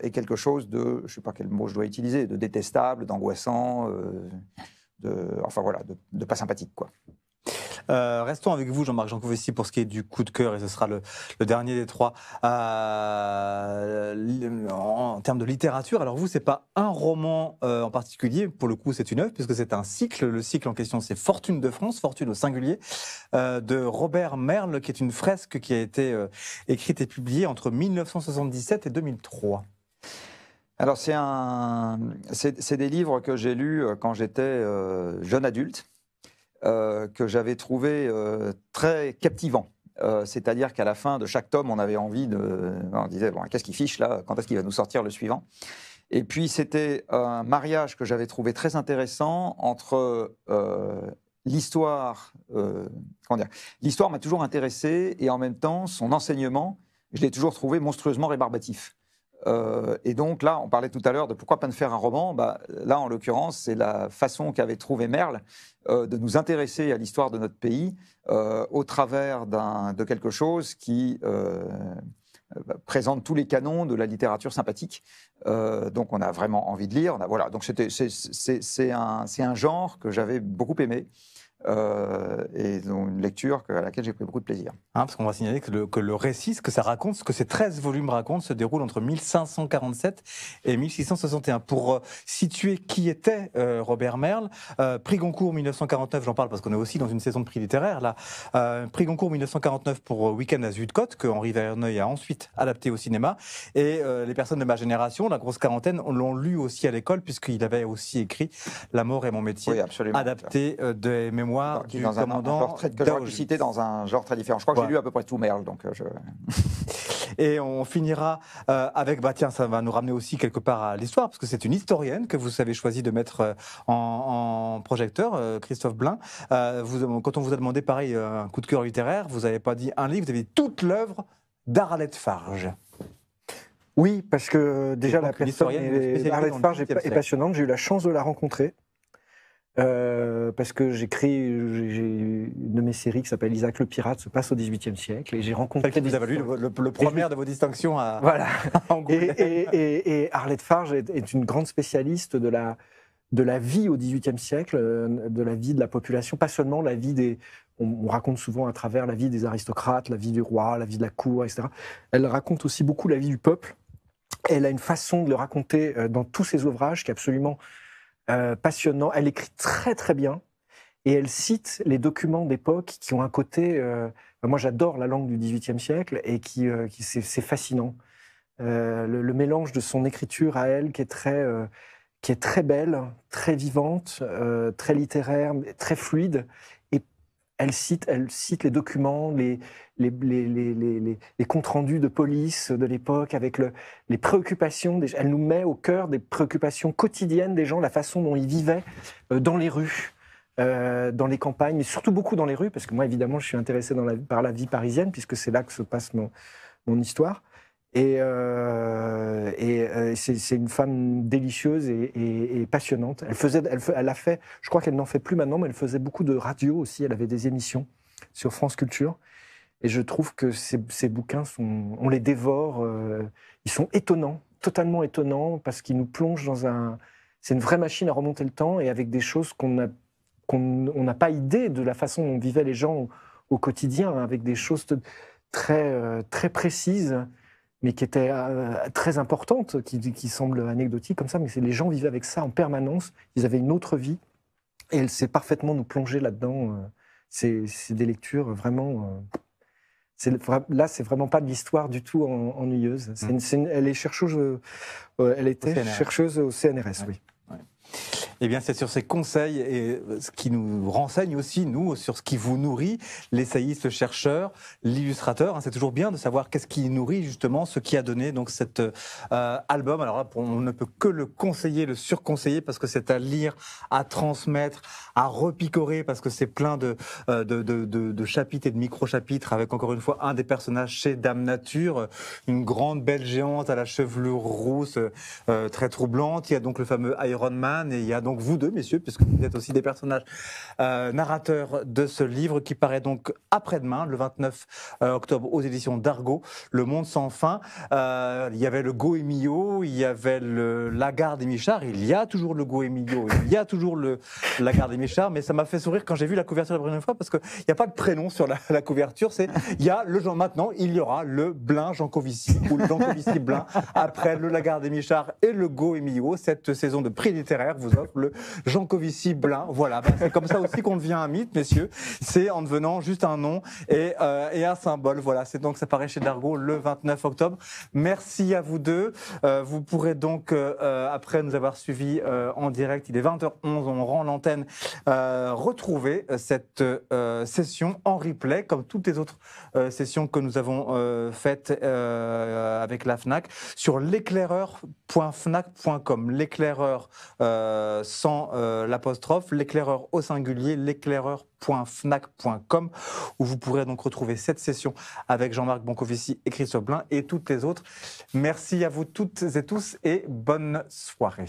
et quelque chose de, je ne sais pas quel mot je dois utiliser, de détestable, d'angoissant, de pas sympathique, quoi. Restons avec vous, Jean-Marc Jancovici, pour ce qui est du coup de cœur, et ce sera le dernier des trois. En termes de littérature, alors vous, c'est pas un roman en particulier, pour le coup, c'est une œuvre, puisque c'est un cycle. Le cycle en question, c'est Fortune de France, Fortune au singulier, de Robert Merle, qui est une fresque qui a été écrite et publiée entre 1977 et 2003. Alors, c'est des livres que j'ai lus quand j'étais jeune adulte. Que j'avais trouvé très captivant. C'est-à-dire qu'à la fin de chaque tome, on avait envie on disait, bon, qu'est-ce qu'il fiche là? Quand est-ce qu'il va nous sortir le suivant? Et puis, c'était un mariage que j'avais trouvé très intéressant entre l'histoire. L'histoire m'a toujours intéressé, et en même temps, son enseignement, je l'ai toujours trouvé monstrueusement rébarbatif. Et donc là, on parlait tout à l'heure de pourquoi pas de faire un roman. Là, en l'occurrence, c'est la façon qu'avait trouvé Merle de nous intéresser à l'histoire de notre pays au travers de quelque chose qui présente tous les canons de la littérature sympathique. Donc on a vraiment envie de lire. Voilà. Donc c'est un genre que j'avais beaucoup aimé. Et donc une lecture à laquelle j'ai pris beaucoup de plaisir. Parce qu'on va signaler que le récit, ce que ça raconte, ce que ces 13 volumes racontent, se déroule entre 1547 et 1661. Pour situer qui était Robert Merle, prix Goncourt 1949, j'en parle parce qu'on est aussi dans une saison de prix littéraire, là. Prix Goncourt 1949 pour Week-end à Zuidcote, que Henri Verneuil a ensuite adapté au cinéma. Et les personnes de ma génération, la grosse quarantaine, l'ont lu aussi à l'école, puisqu'il avait aussi écrit La mort est mon métier, oui, adapté des mémoires du commandant que j'aurais pu citer dans un genre très différent. Je crois que j'ai lu à peu près tout Merle, donc Et on finira avec, tiens, ça va nous ramener aussi quelque part à l'histoire, parce que c'est une historienne que vous avez choisi de mettre en projecteur, Christophe Blain. Quand on vous a demandé, pareil, un coup de cœur littéraire, vous n'avez pas dit un livre, vous avez dit toute l'œuvre d'Arlette Farge. Oui, parce que déjà la personne Arlette Farge est passionnante. J'ai eu la chance de la rencontrer. Parce que j'ai une de mes séries qui s'appelle Isaac le Pirate, se passe au XVIIIe siècle, et j'ai rencontré. Vous avez lu le premier de vos distinctions à. Voilà. et Arlette Farge est une grande spécialiste de la vie au XVIIIe siècle, de la vie de la population, pas seulement la vie des. On raconte souvent à travers la vie des aristocrates, la vie du roi, la vie de la cour, etc. Elle raconte aussi beaucoup la vie du peuple. Elle a une façon de le raconter dans tous ses ouvrages qui est absolument passionnant. Elle écrit très très bien et elle cite les documents d'époque qui ont un côté. Moi, j'adore la langue du XVIIIe siècle et c'est fascinant. Le mélange de son écriture à elle qui est très belle, très vivante, très littéraire, très fluide. Et elle cite les documents, les comptes rendus de police de l'époque, avec les préoccupations. Elle nous met au cœur des préoccupations quotidiennes des gens, la façon dont ils vivaient dans les rues, dans les campagnes, mais surtout beaucoup dans les rues, parce que moi, évidemment, je suis intéressé par la vie parisienne, puisque c'est là que se passe mon histoire. Et c'est une femme délicieuse et passionnante. Elle a fait, je crois qu'elle n'en fait plus maintenant, mais elle faisait beaucoup de radio aussi. Elle avait des émissions sur France Culture. Et je trouve que ces bouquins, on les dévore. Ils sont étonnants, totalement étonnants, parce qu'ils nous plongent c'est une vraie machine à remonter le temps, et avec des choses qu'on n'a pas idée de la façon dont vivaient les gens au quotidien, avec des choses très, très précises, mais qui étaient très importantes, qui semblent anecdotiques comme ça, mais les gens vivaient avec ça en permanence, ils avaient une autre vie, et elle sait parfaitement nous plonger là-dedans. C'est des lectures vraiment... Là, c'est vraiment pas de l'histoire du tout ennuyeuse. Elle est chercheuse, elle était chercheuse au CNRS, oui. Eh bien, c'est sur ces conseils et ce qui nous renseigne aussi, nous, sur ce qui vous nourrit, l'essayiste, le chercheur, l'illustrateur. C'est toujours bien de savoir qu'est-ce qui nourrit justement ce qui a donné donc cet album. Alors là, on ne peut que le conseiller, le surconseiller, parce que c'est à lire, à transmettre, à repicorer, parce que c'est plein de chapitres et de micro-chapitres, avec encore une fois un des personnages chez Dame Nature, une grande belle géante à la chevelure rousse, très troublante. Il y a donc le fameux Iron Man, et il y a donc vous deux, messieurs, puisque vous êtes aussi des personnages narrateurs de ce livre qui paraît donc après-demain, le 29 octobre, aux éditions d'Argo, Le Monde sans fin. Il y avait le Go-Emilio, il y avait le Lagarde et Michard, il y a toujours le Go-Emilio, il y a toujours le Lagarde et Michard, mais ça m'a fait sourire quand j'ai vu la couverture la première fois, parce qu'il n'y a pas de prénom sur la couverture, il y a le Jean, maintenant, il y aura le Blin Jancovici, ou le Jancovici Blin, après le Lagarde et Michard et le Go-Emilio. Cette saison de prix littéraire vous offre le Jancovici Blin. Voilà, c'est comme ça aussi qu'on devient un mythe, messieurs. C'est en devenant juste un nom et un symbole. Voilà, c'est donc ça paraît chez Dargaud le 29 octobre. Merci à vous deux. Vous pourrez donc, après nous avoir suivis en direct, il est 20h11, on rend l'antenne, retrouver cette session en replay, comme toutes les autres sessions que nous avons faites avec la FNAC, sur l'éclaireur.fnac.com. L'éclaireur sans l'apostrophe, l'éclaireur au singulier, l'éclaireur.fnac.com, où vous pourrez donc retrouver cette session avec Jean-Marc Boncovici et Christophe Blain et toutes les autres. Merci à vous toutes et tous et bonne soirée.